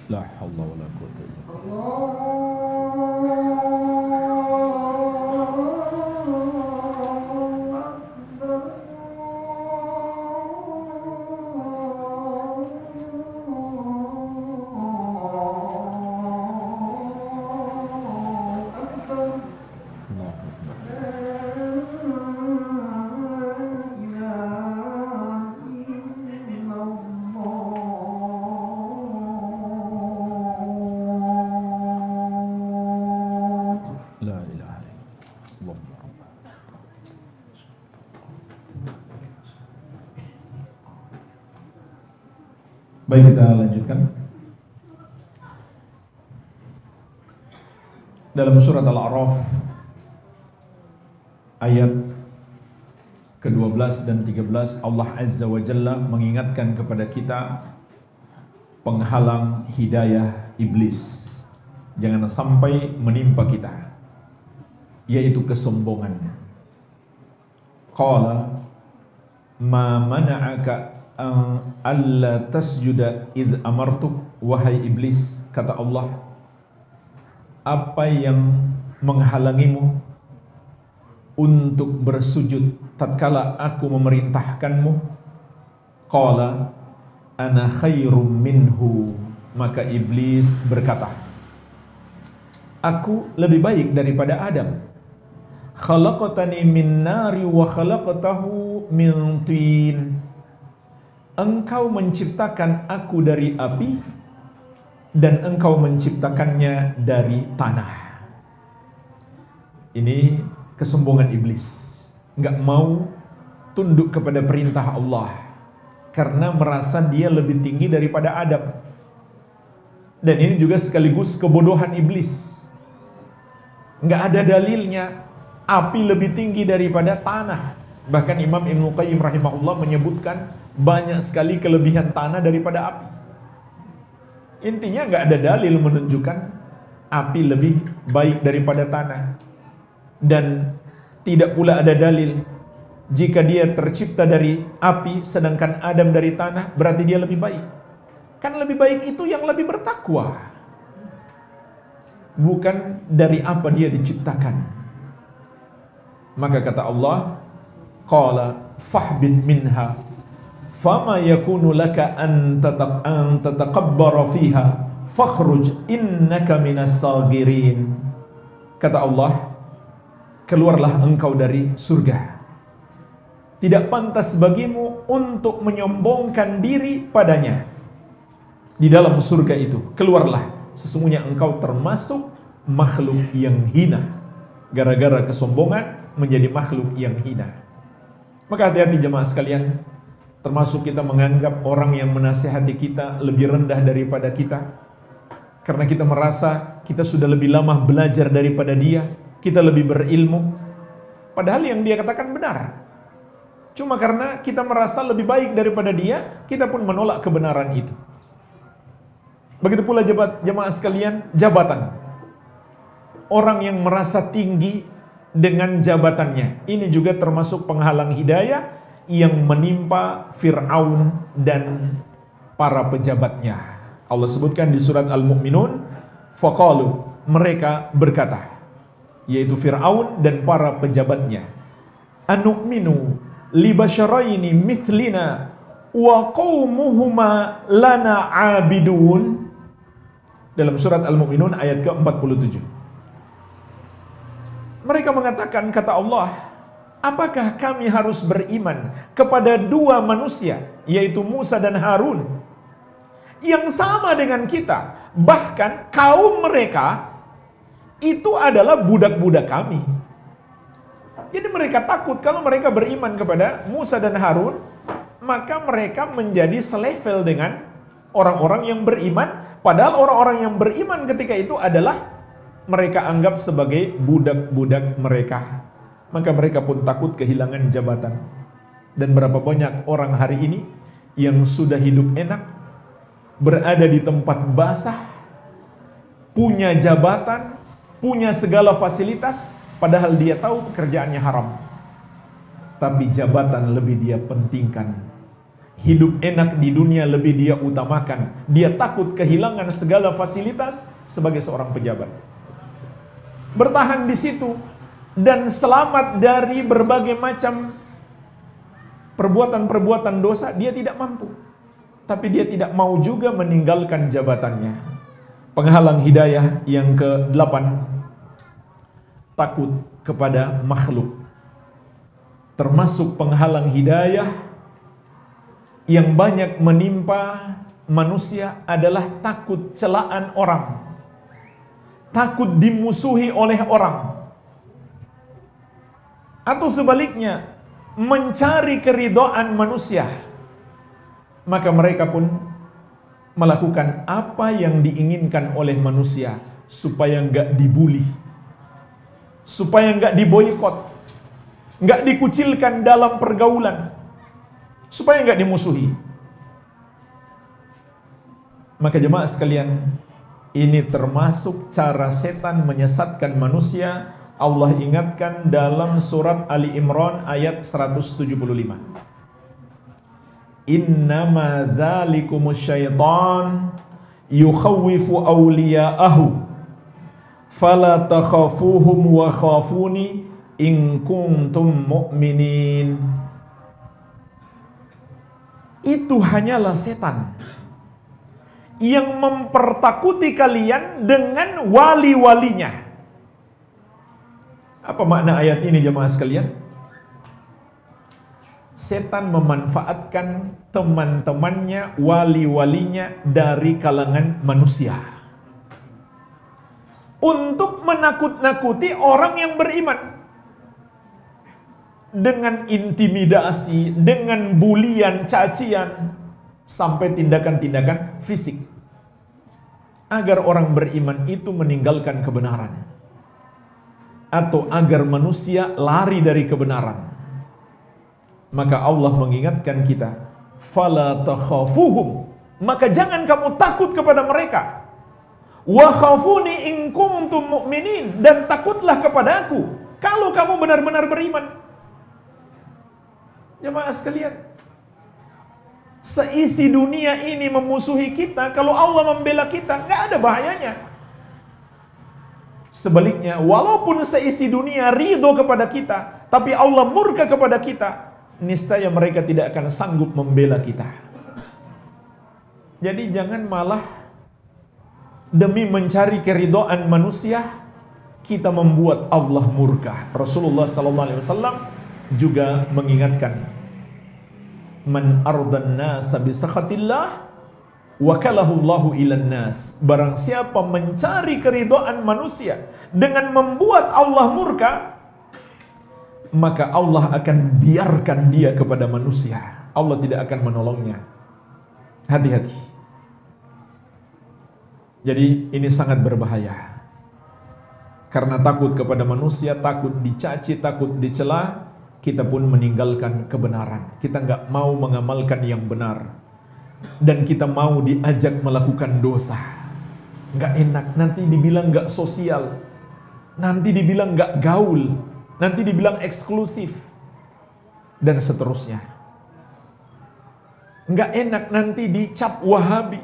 La haula wala quwwata illa Baik, kita lanjutkan. Dalam surat Al-A'raf ayat ke-12 dan 13, Allah Azza wa Jalla mengingatkan kepada kita penghalang hidayah iblis jangan sampai menimpa kita, yaitu kesombongan. Qala ma mana'aka alla tasjuda id amartuk, wahai iblis, kata Allah, apa yang menghalangimu untuk bersujud tatkala aku memerintahkanmu? Qala ana khairum minhu, maka iblis berkata, aku lebih baik daripada Adam. Khalaqtani min nari wa khalaqtahu min tin. Engkau menciptakan aku dari api dan engkau menciptakannya dari tanah. Ini kesombongan iblis, nggak mau tunduk kepada perintah Allah karena merasa dia lebih tinggi daripada Adam. Dan ini juga sekaligus kebodohan iblis. Nggak ada dalilnya api lebih tinggi daripada tanah. Bahkan Imam Ibnu Qayyim rahimahullah menyebutkan banyak sekali kelebihan tanah daripada api. Intinya nggak ada dalil menunjukkan api lebih baik daripada tanah. Dan tidak pula ada dalil jika dia tercipta dari api sedangkan Adam dari tanah, berarti dia lebih baik. Kan lebih baik itu yang lebih bertakwa, bukan dari apa dia diciptakan. Maka kata Allah, qala fahbit minha fama yakunu laka an tatakabbara fiha fakhruj innaka minas sagirin. Kata Allah, keluarlah engkau dari surga. Tidak pantas bagimu untuk menyombongkan diri padanya. Di dalam surga itu, keluarlah, sesungguhnya engkau termasuk makhluk yang hina. Gara-gara kesombongan menjadi makhluk yang hina. Maka hati-hati jemaah sekalian, termasuk kita menganggap orang yang menasihati kita lebih rendah daripada kita, karena kita merasa kita sudah lebih lama belajar daripada dia, kita lebih berilmu, padahal yang dia katakan benar. Cuma karena kita merasa lebih baik daripada dia, kita pun menolak kebenaran itu. Begitu pula jemaah sekalian, jabatan. Orang yang merasa tinggi dengan jabatannya, ini juga termasuk penghalang hidayah yang menimpa Fir'aun dan para pejabatnya. Allah sebutkan di surat Al-Mu'minun, faqalu, mereka berkata, yaitu Fir'aun dan para pejabatnya, anu'minu libasyaraini mithlina wa qaumuhuma lana abidun. Dalam surat Al-Mu'minun ayat ke-47. Mereka mengatakan, kata Allah, apakah kami harus beriman kepada dua manusia, yaitu Musa dan Harun, yang sama dengan kita, bahkan kaum mereka itu adalah budak-budak kami. Jadi mereka takut kalau mereka beriman kepada Musa dan Harun, maka mereka menjadi selevel dengan orang-orang yang beriman, padahal orang-orang yang beriman ketika itu adalah mereka anggap sebagai budak-budak mereka. Maka mereka pun takut kehilangan jabatan. Dan berapa banyak orang hari ini yang sudah hidup enak, berada di tempat basah, punya jabatan, punya segala fasilitas, padahal dia tahu pekerjaannya haram. Tapi jabatan lebih dia pentingkan. hidup enak di dunia lebih dia utamakan. Dia takut kehilangan segala fasilitas sebagai seorang pejabat. Bertahan di situ dan selamat dari berbagai macam perbuatan-perbuatan dosa, dia tidak mampu. Tapi dia tidak mau juga meninggalkan jabatannya. Penghalang hidayah yang ke-8, takut kepada makhluk. Termasuk penghalang hidayah yang banyak menimpa manusia adalah takut celaan orang, takut dimusuhi oleh orang, atau sebaliknya mencari keridhaan manusia. Maka mereka pun melakukan apa yang diinginkan oleh manusia supaya enggak dibully, supaya enggak diboikot, enggak dikucilkan dalam pergaulan, supaya enggak dimusuhi. Maka jemaah sekalian, ini termasuk cara setan menyesatkan manusia. Allah ingatkan dalam surat Ali Imran ayat 175. Innama dzalikumus syaitan yukhawwifu awliya'ahu fala takhafuhum wa khafuni in kuntum mu'minin. Itu hanyalah setan yang mempertakuti kalian dengan wali-walinya. Apa makna ayat ini jemaah sekalian? Setan memanfaatkan teman-temannya, wali-walinya dari kalangan manusia untuk menakut-nakuti orang yang beriman dengan intimidasi, dengan bulian, cacian, sampai tindakan-tindakan fisik, agar orang beriman itu meninggalkan kebenaran atau agar manusia lari dari kebenaran. Maka Allah mengingatkan kita, fala takhafuhum, maka jangan kamu takut kepada mereka. Wa khafuni in kuntum mu'minin, dan takutlah kepada aku kalau kamu benar-benar beriman. Jemaah sekalian, seisi dunia ini memusuhi kita, kalau Allah membela kita, nggak ada bahayanya. Sebaliknya, walaupun seisi dunia ridho kepada kita, tapi Allah murka kepada kita, niscaya mereka tidak akan sanggup membela kita. Jadi jangan malah demi mencari keridhaan manusia kita membuat Allah murka. Rasulullah SAW juga mengingatkan, man ardan nasa bisakhatillah wakalahu Allahu ilan nas. Barang siapa mencari keridhaan manusia dengan membuat Allah murka, maka Allah akan biarkan dia kepada manusia. Allah tidak akan menolongnya. Hati-hati. Jadi ini sangat berbahaya. Karena takut kepada manusia, takut dicaci, takut dicela, kita pun meninggalkan kebenaran. Kita nggak mau mengamalkan yang benar, dan kita mau diajak melakukan dosa. Nggak enak, nanti dibilang nggak sosial, nanti dibilang nggak gaul, nanti dibilang eksklusif, dan seterusnya. Nggak enak, nanti dicap Wahabi,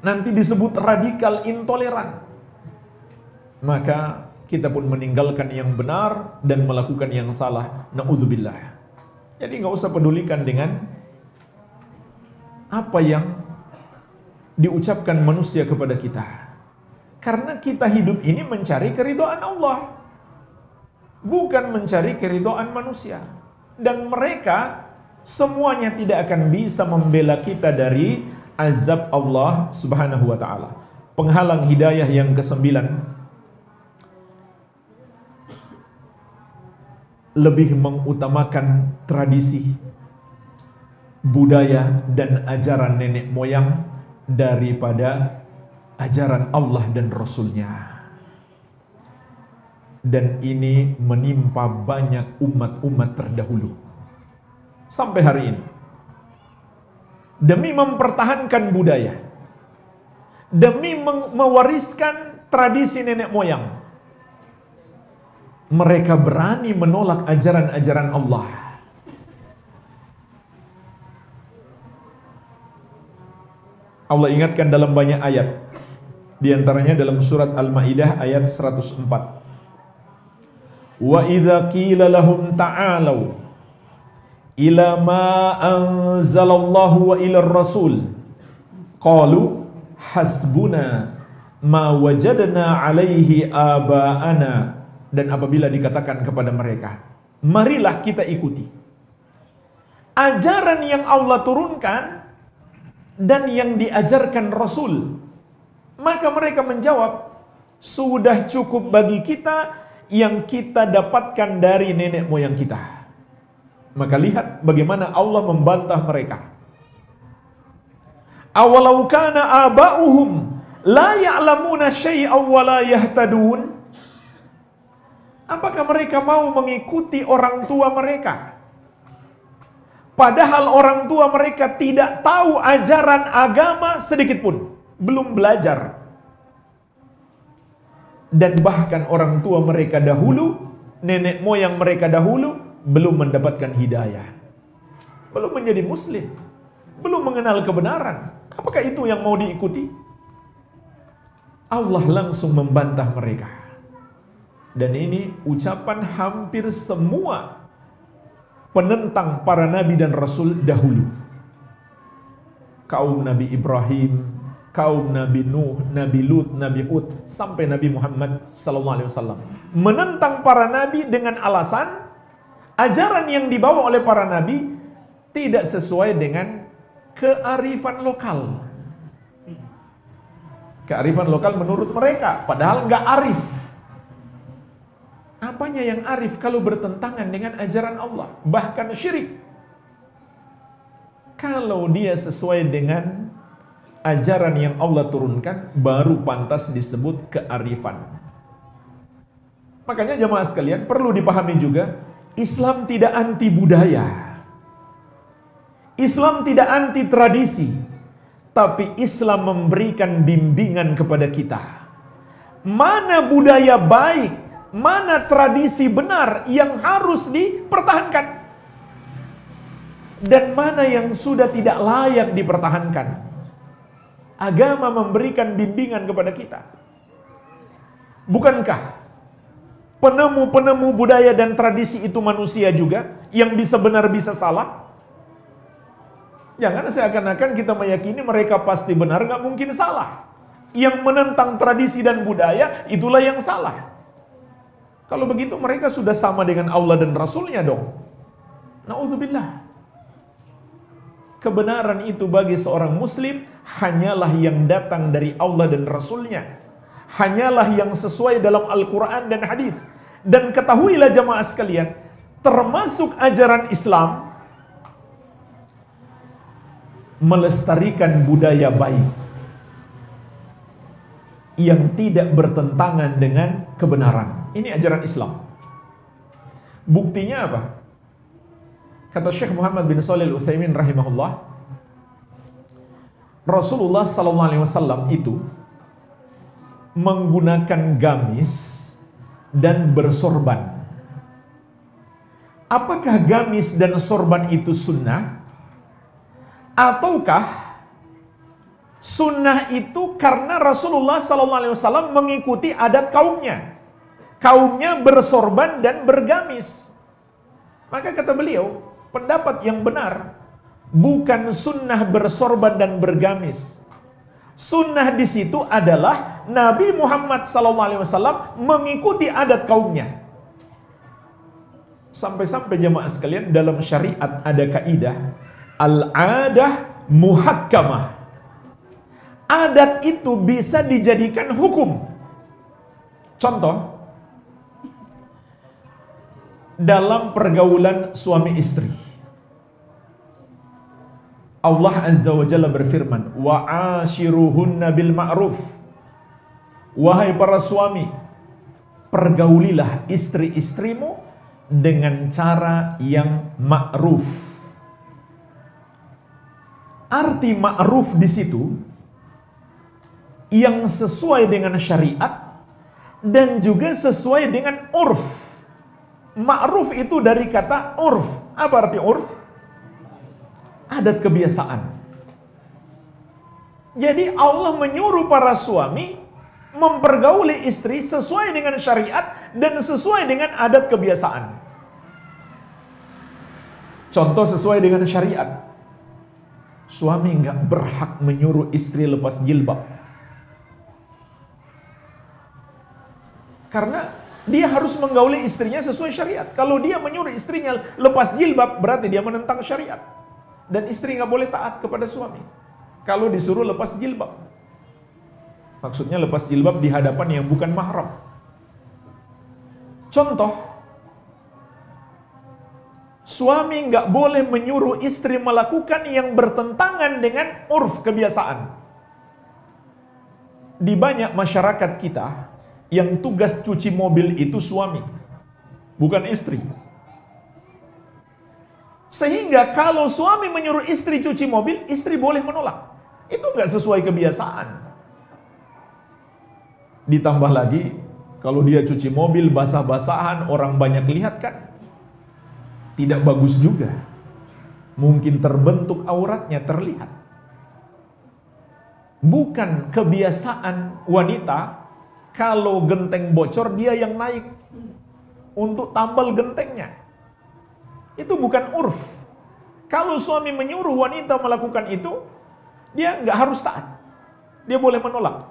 nanti disebut radikal, intoleran. Maka kita pun meninggalkan yang benar dan melakukan yang salah. Na'udzubillah. Jadi nggak usah pedulikan dengan apa yang diucapkan manusia kepada kita, karena kita hidup ini mencari keridhaan Allah, bukan mencari keridhaan manusia. Dan mereka semuanya tidak akan bisa membela kita dari azab Allah Subhanahu wa ta'ala. Penghalang hidayah yang ke-9, lebih mengutamakan tradisi, budaya, dan ajaran nenek moyang daripada ajaran Allah dan Rasulnya. Dan ini menimpa banyak umat-umat terdahulu sampai hari ini. Demi mempertahankan budaya, demi mewariskan tradisi nenek moyang, mereka berani menolak ajaran-ajaran Allah. Allah ingatkan dalam banyak ayat. Di antaranya dalam surat Al-Maidah ayat 104. Wa idza qila lahum ta'alu ila ma anzalallahu wa ila rasul qalu hasbuna ma wajadna alaihi aba'ana. Dan apabila dikatakan kepada mereka, marilah kita ikuti ajaran yang Allah turunkan dan yang diajarkan Rasul, maka mereka menjawab, sudah cukup bagi kita yang kita dapatkan dari nenek moyang kita. Maka lihat bagaimana Allah membantah mereka. Awalau kana aba'uhum la ya'lamuna syai'aw wa la yahtadun. Apakah mereka mau mengikuti orang tua mereka, padahal orang tua mereka tidak tahu ajaran agama sedikit pun, belum belajar. Dan bahkan orang tua mereka dahulu, nenek moyang mereka dahulu, belum mendapatkan hidayah, belum menjadi muslim, belum mengenal kebenaran. Apakah itu yang mau diikuti? Allah langsung membantah mereka. Dan ini ucapan hampir semua penentang para nabi dan rasul dahulu. Kaum Nabi Ibrahim, kaum Nabi Nuh, Nabi Lut, Nabi Hud, sampai Nabi Muhammad SAW menentang para nabi dengan alasan ajaran yang dibawa oleh para nabi tidak sesuai dengan kearifan lokal. Kearifan lokal menurut mereka, padahal nggak arif. Apanya yang arif kalau bertentangan dengan ajaran Allah, bahkan syirik? Kalau dia sesuai dengan ajaran yang Allah turunkan, baru pantas disebut kearifan. Makanya jemaah sekalian, perlu dipahami juga, Islam tidak anti budaya, Islam tidak anti tradisi, tapi Islam memberikan bimbingan kepada kita. Mana budaya baik, mana tradisi benar yang harus dipertahankan, dan mana yang sudah tidak layak dipertahankan. Agama memberikan bimbingan kepada kita. Bukankah penemu-penemu budaya dan tradisi itu manusia juga, yang bisa benar bisa salah? Jangan seakan-akan kita meyakini mereka pasti benar, nggak mungkin salah. Yang menentang tradisi dan budaya, itulah yang salah. Kalau begitu mereka sudah sama dengan Allah dan Rasulnya dong. Na'udzubillah. Kebenaran itu bagi seorang muslim hanyalah yang datang dari Allah dan Rasulnya. Hanyalah yang sesuai dalam Al-Quran dan hadis. Dan ketahuilah jamaah sekalian, termasuk ajaran Islam melestarikan budaya baik yang tidak bertentangan dengan kebenaran. Ini ajaran Islam. Buktinya apa? Kata Syekh Muhammad bin Shalih Al-Utsaimin rahimahullah, Rasulullah SAW itu menggunakan gamis dan bersorban. Apakah gamis dan sorban itu sunnah? Ataukah sunnah itu karena Rasulullah SAW mengikuti adat kaumnya? Kaumnya bersorban dan bergamis. Maka kata beliau, pendapat yang benar bukan sunnah bersorban dan bergamis. Sunnah di situ adalah Nabi Muhammad SAW mengikuti adat kaumnya. Sampai-sampai jemaah sekalian, dalam syariat ada kaidah al-adah muhakkamah. Adat itu bisa dijadikan hukum. Contoh, dalam pergaulan suami istri, Allah Azza wa Jalla berfirman, wa ashiruhunna bil ma'ruf. Wahai para suami, pergaulilah istri-istrimu dengan cara yang ma'ruf. Arti ma'ruf di situ yang sesuai dengan syariat dan juga sesuai dengan urf. Ma'ruf itu dari kata urf. Apa arti urf? Adat kebiasaan. Jadi Allah menyuruh para suami mempergauli istri sesuai dengan syariat dan sesuai dengan adat kebiasaan. Contoh sesuai dengan syariat. Suami nggak berhak menyuruh istri lepas jilbab. Karena dia harus menggauli istrinya sesuai syariat. Kalau dia menyuruh istrinya lepas jilbab, berarti dia menentang syariat. Dan istri nggak boleh taat kepada suami kalau disuruh lepas jilbab. Maksudnya lepas jilbab di hadapan yang bukan mahram. Contoh, suami nggak boleh menyuruh istri melakukan yang bertentangan dengan urf kebiasaan. Di banyak masyarakat kita, yang tugas cuci mobil itu suami, bukan istri. Sehingga kalau suami menyuruh istri cuci mobil, istri boleh menolak. Itu nggak sesuai kebiasaan. Ditambah lagi, kalau dia cuci mobil basah-basahan, orang banyak lihat kan, tidak bagus juga. Mungkin terbentuk auratnya terlihat. Bukan kebiasaan wanita, kalau genteng bocor dia yang naik untuk tambal gentengnya. Itu bukan urf. Kalau suami menyuruh wanita melakukan itu, dia nggak harus taat. Dia boleh menolak.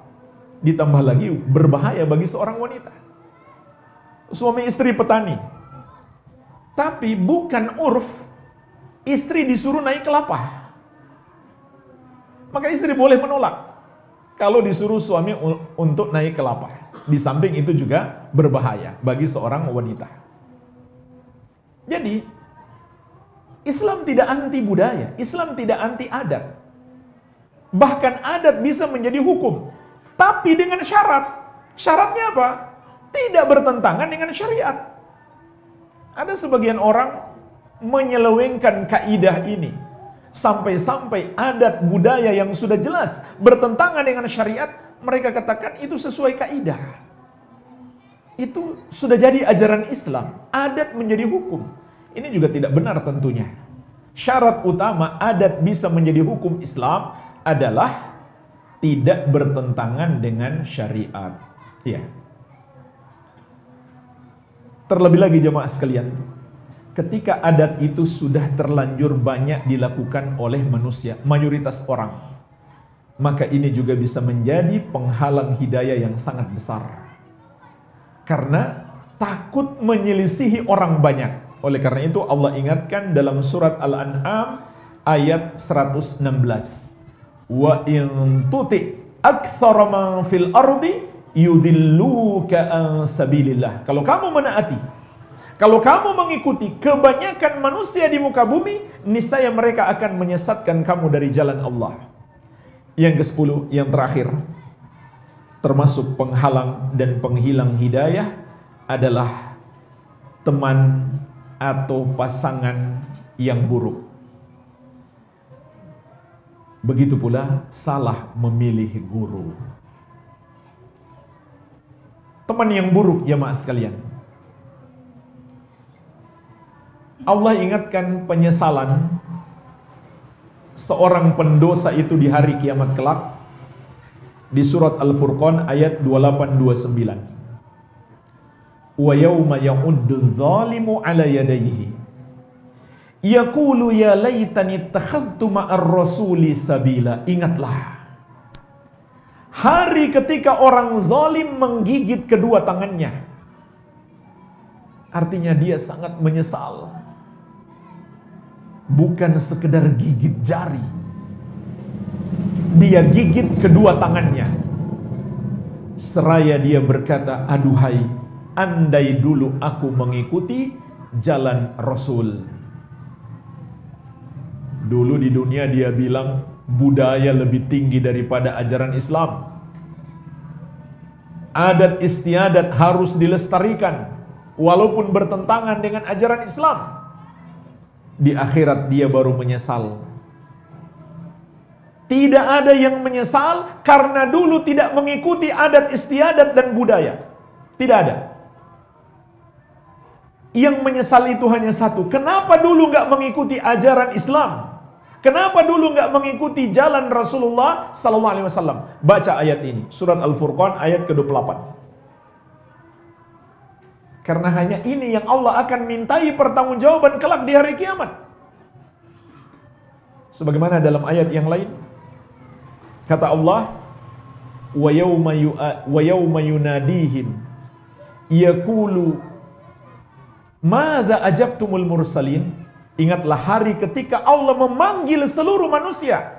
Ditambah lagi berbahaya bagi seorang wanita. Suami istri petani. Tapi bukan urf, istri disuruh naik kelapa. Maka istri boleh menolak kalau disuruh suami untuk naik kelapa. Di samping itu juga berbahaya bagi seorang wanita. Jadi, Islam tidak anti budaya, Islam tidak anti adat. Bahkan adat bisa menjadi hukum, tapi dengan syarat. Syaratnya apa? Tidak bertentangan dengan syariat. Ada sebagian orang menyelewengkan kaidah ini. Sampai-sampai adat budaya yang sudah jelas bertentangan dengan syariat, mereka katakan itu sesuai kaidah. Itu sudah jadi ajaran Islam, adat menjadi hukum. Ini juga tidak benar tentunya. Syarat utama adat bisa menjadi hukum Islam adalah tidak bertentangan dengan syariat. Ya. Terlebih lagi jemaah sekalian, ketika adat itu sudah terlanjur banyak dilakukan oleh manusia, mayoritas orang, maka ini juga bisa menjadi penghalang hidayah yang sangat besar. Karena takut menyelisihi orang banyak. Oleh karena itu Allah ingatkan dalam surat Al-An'am ayat 116. Wa in tuti aktsara man fil ardi yudilluka an sabilillah. Kalau kamu menaati, kalau kamu mengikuti kebanyakan manusia di muka bumi, niscaya mereka akan menyesatkan kamu dari jalan Allah. Yang ke-10, yang terakhir, termasuk penghalang dan penghilang hidayah adalah teman atau pasangan yang buruk. Begitu pula salah memilih guru. Teman yang buruk, jemaah sekalian. Allah ingatkan penyesalan seorang pendosa itu di hari kiamat kelak di surat Al-Furqan ayat 28-29. Wa yawma ya'uddu dzalimu 'ala yadayhi yaqulu ya laitani ittakhadtu ma'ar rasuli sabila. Ingatlah hari ketika orang zalim menggigit kedua tangannya. Artinya dia sangat menyesal. Bukan sekedar gigit jari, dia gigit kedua tangannya. Seraya dia berkata, aduhai, andai dulu aku mengikuti jalan Rasul. Dulu di dunia dia bilang budaya lebih tinggi daripada ajaran Islam. Adat istiadat harus dilestarikan walaupun bertentangan dengan ajaran Islam. Di akhirat dia baru menyesal. Tidak ada yang menyesal karena dulu tidak mengikuti adat istiadat dan budaya. Tidak ada. Yang menyesal itu hanya satu. Kenapa dulu nggak mengikuti ajaran Islam? Kenapa dulu nggak mengikuti jalan Rasulullah sallallahu alaihi wasallam? Baca ayat ini, surat Al-Furqan ayat ke-28. Karena hanya ini yang Allah akan mintai pertanggungjawaban kelak di hari kiamat. Sebagaimana dalam ayat yang lain, kata Allah, wa yawma yunadihim yaqulu madza ajabtumul mursalin. Ingatlah hari ketika Allah memanggil seluruh manusia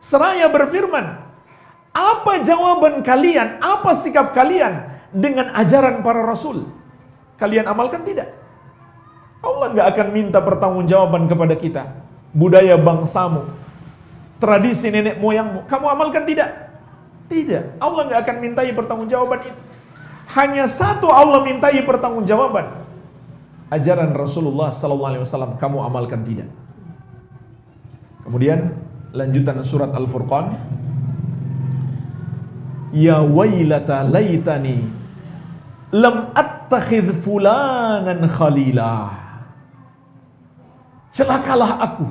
seraya berfirman, apa jawaban kalian, apa sikap kalian dengan ajaran para rasul? Kalian amalkan tidak? Allah nggak akan minta pertanggungjawaban kepada kita. Budaya bangsamu, tradisi nenek moyangmu, kamu amalkan tidak? Tidak. Allah nggak akan mintai pertanggungjawaban itu. Hanya satu Allah mintai pertanggungjawaban. Ajaran Rasulullah SAW kamu amalkan tidak. Kemudian lanjutan surat Al-Furqan, ya wailata laitani lam attakhidh fulanan khalila. Celakalah aku,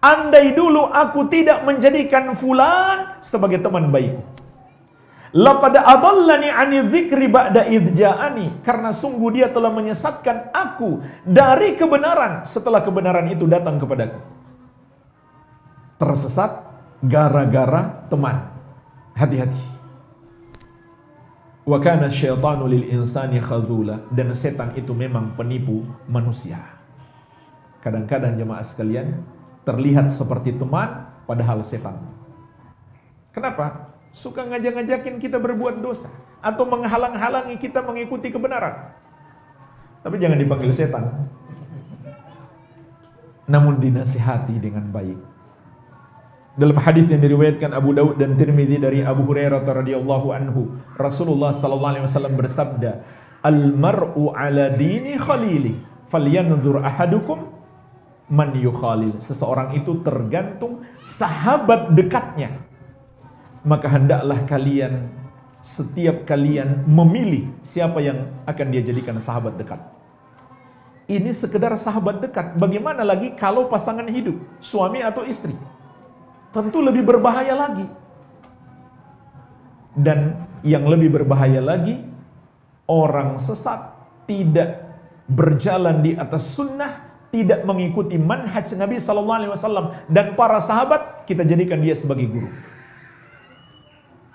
andai dulu aku tidak menjadikan fulan sebagai teman baikku. Laqad adallani 'ani dzikri ba'da idh ja'ani, karena sungguh dia telah menyesatkan aku dari kebenaran setelah kebenaran itu datang kepadaku. Tersesat gara-gara teman. Hati-hati. Wa kana syaitanu lil insani khadzula, dan setan itu memang penipu manusia. Kadang-kadang jemaah sekalian terlihat seperti teman padahal setan. Kenapa? Suka ngajak-ngajakin kita berbuat dosa atau menghalang-halangi kita mengikuti kebenaran. Tapi jangan dipanggil setan, namun dinasihati dengan baik. Dalam hadis yang diriwayatkan Abu Daud dan Tirmidzi dari Abu Hurairah radhiyallahu anhu, Rasulullah sallallahu alaihi wasallam bersabda, "Al-mar'u 'ala dini khalili, falyanzur ahadukum man yukhalil." Seseorang itu tergantung sahabat dekatnya. Maka hendaklah kalian, setiap kalian memilih siapa yang akan dia jadikan sahabat dekat. Ini sekedar sahabat dekat. Bagaimana lagi kalau pasangan hidup, suami atau istri? Tentu lebih berbahaya lagi. Dan yang lebih berbahaya lagi, orang sesat, tidak berjalan di atas sunnah, tidak mengikuti manhaj Nabi SAW dan para sahabat, kita jadikan dia sebagai guru.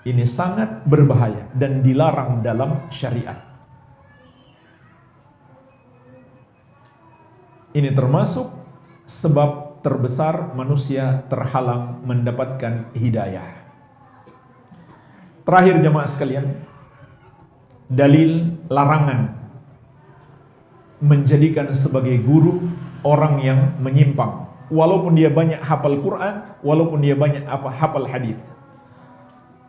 Ini sangat berbahaya dan dilarang dalam syariat. Ini termasuk sebab terbesar manusia terhalang mendapatkan hidayah. Terakhir jemaah sekalian, dalil larangan menjadikan sebagai guru orang yang menyimpang, walaupun dia banyak hafal Quran, walaupun dia banyak hafal hadis.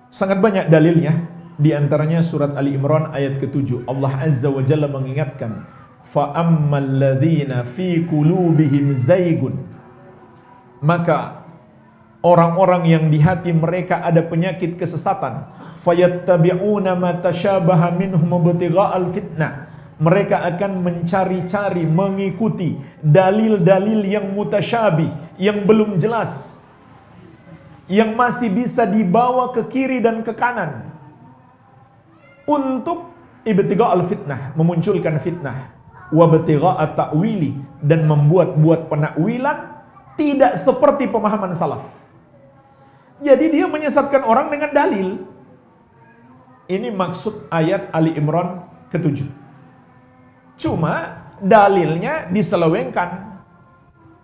Sangat banyak dalilnya, di antaranya surat Ali Imran ayat ke-7. Allah Azza wa Jalla mengingatkan, fa ammal ladzina fi qulubihim zaigun, maka orang-orang yang di hati mereka ada penyakit kesesatan, fayattabi'una ma tashabaha minhum ibtigha'al fitnah, mereka akan mencari-cari, mengikuti dalil-dalil yang mutasyabih, yang belum jelas, yang masih bisa dibawa ke kiri dan ke kanan untuk ibtigha'al fitnah, memunculkan fitnah, wa ibtigha'at ta'wili, dan membuat-buat penakwilan tidak seperti pemahaman salaf. Jadi dia menyesatkan orang dengan dalil. Ini maksud ayat Ali Imran ke-7. Cuma dalilnya diselewengkan,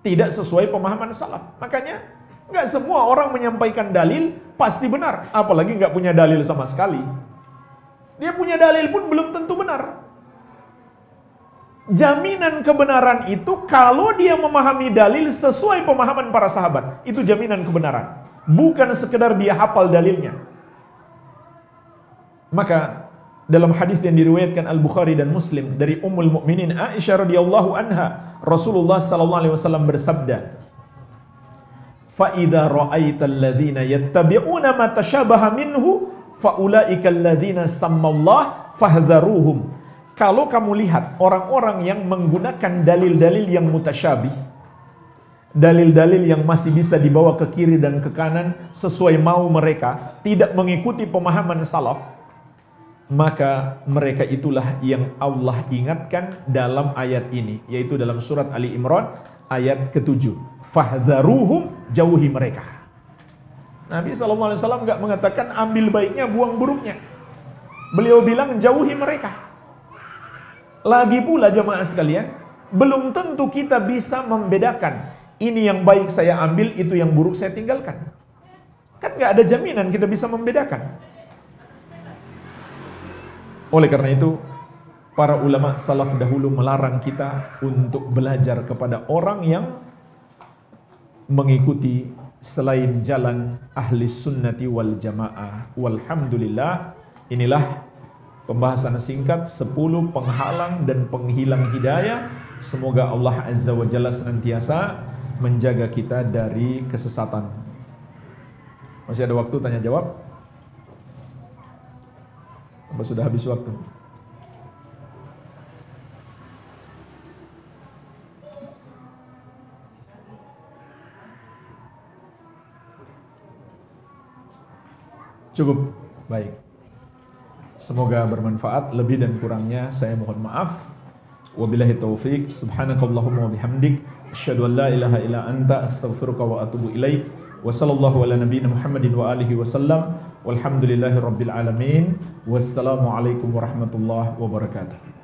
tidak sesuai pemahaman salaf. Makanya nggak semua orang menyampaikan dalil pasti benar, apalagi nggak punya dalil sama sekali. Dia punya dalil pun belum tentu benar. Jaminan kebenaran itu kalau dia memahami dalil sesuai pemahaman para sahabat, itu jaminan kebenaran, bukan sekedar dia hafal dalilnya. Maka dalam hadis yang diriwayatkan Al-Bukhari dan Muslim dari Ummul Mukminin Aisyah radhiyallahu anha, Rasulullah sallallahu alaihi wasallam bersabda, فَإِذَا رَأَيْتَ الَّذِينَ يَتَّبِعُونَ مَا تَشَابَهَ مِنْهُ فَأُولَئِكَ الَّذِينَ سَمَّى اللَّهَ فَاحْذَرُوهُمْ. Kalau kamu lihat orang-orang yang menggunakan dalil-dalil yang mutasyabih, dalil-dalil yang masih bisa dibawa ke kiri dan ke kanan sesuai mau mereka, tidak mengikuti pemahaman salaf, maka mereka itulah yang Allah ingatkan dalam ayat ini, yaitu dalam surat Ali Imran ayat ke-7. Fahdharuhum, jauhi mereka. Nabi SAW nggak mengatakan ambil baiknya, buang buruknya. Beliau bilang jauhi mereka. Lagi pula jemaah sekalian, belum tentu kita bisa membedakan ini yang baik saya ambil, itu yang buruk saya tinggalkan. Kan nggak ada jaminan kita bisa membedakan. Oleh karena itu, para ulama salaf dahulu melarang kita untuk belajar kepada orang yang mengikuti selain jalan ahli sunnati wal jamaah. Walhamdulillah, inilah pembahasan singkat 10 penghalang dan penghilang hidayah. Semoga Allah Azza wa Jalla senantiasa menjaga kita dari kesesatan. Masih ada waktu tanya jawab? Apa sudah habis waktu? Cukup, baik. Semoga bermanfaat. Lebih dan kurangnya saya mohon maaf. Wabillahi taufik. Subhanakallahumma wa bihamdik, asyhadu an la ilaha illa anta, astaghfiruka wa atubu ilaik. Wa sallallahu ala nabiyyina Muhammadin wa alihi wasallam. Walhamdulillahi rabbil alamin. Wassalamualaikum warahmatullahi wabarakatuh.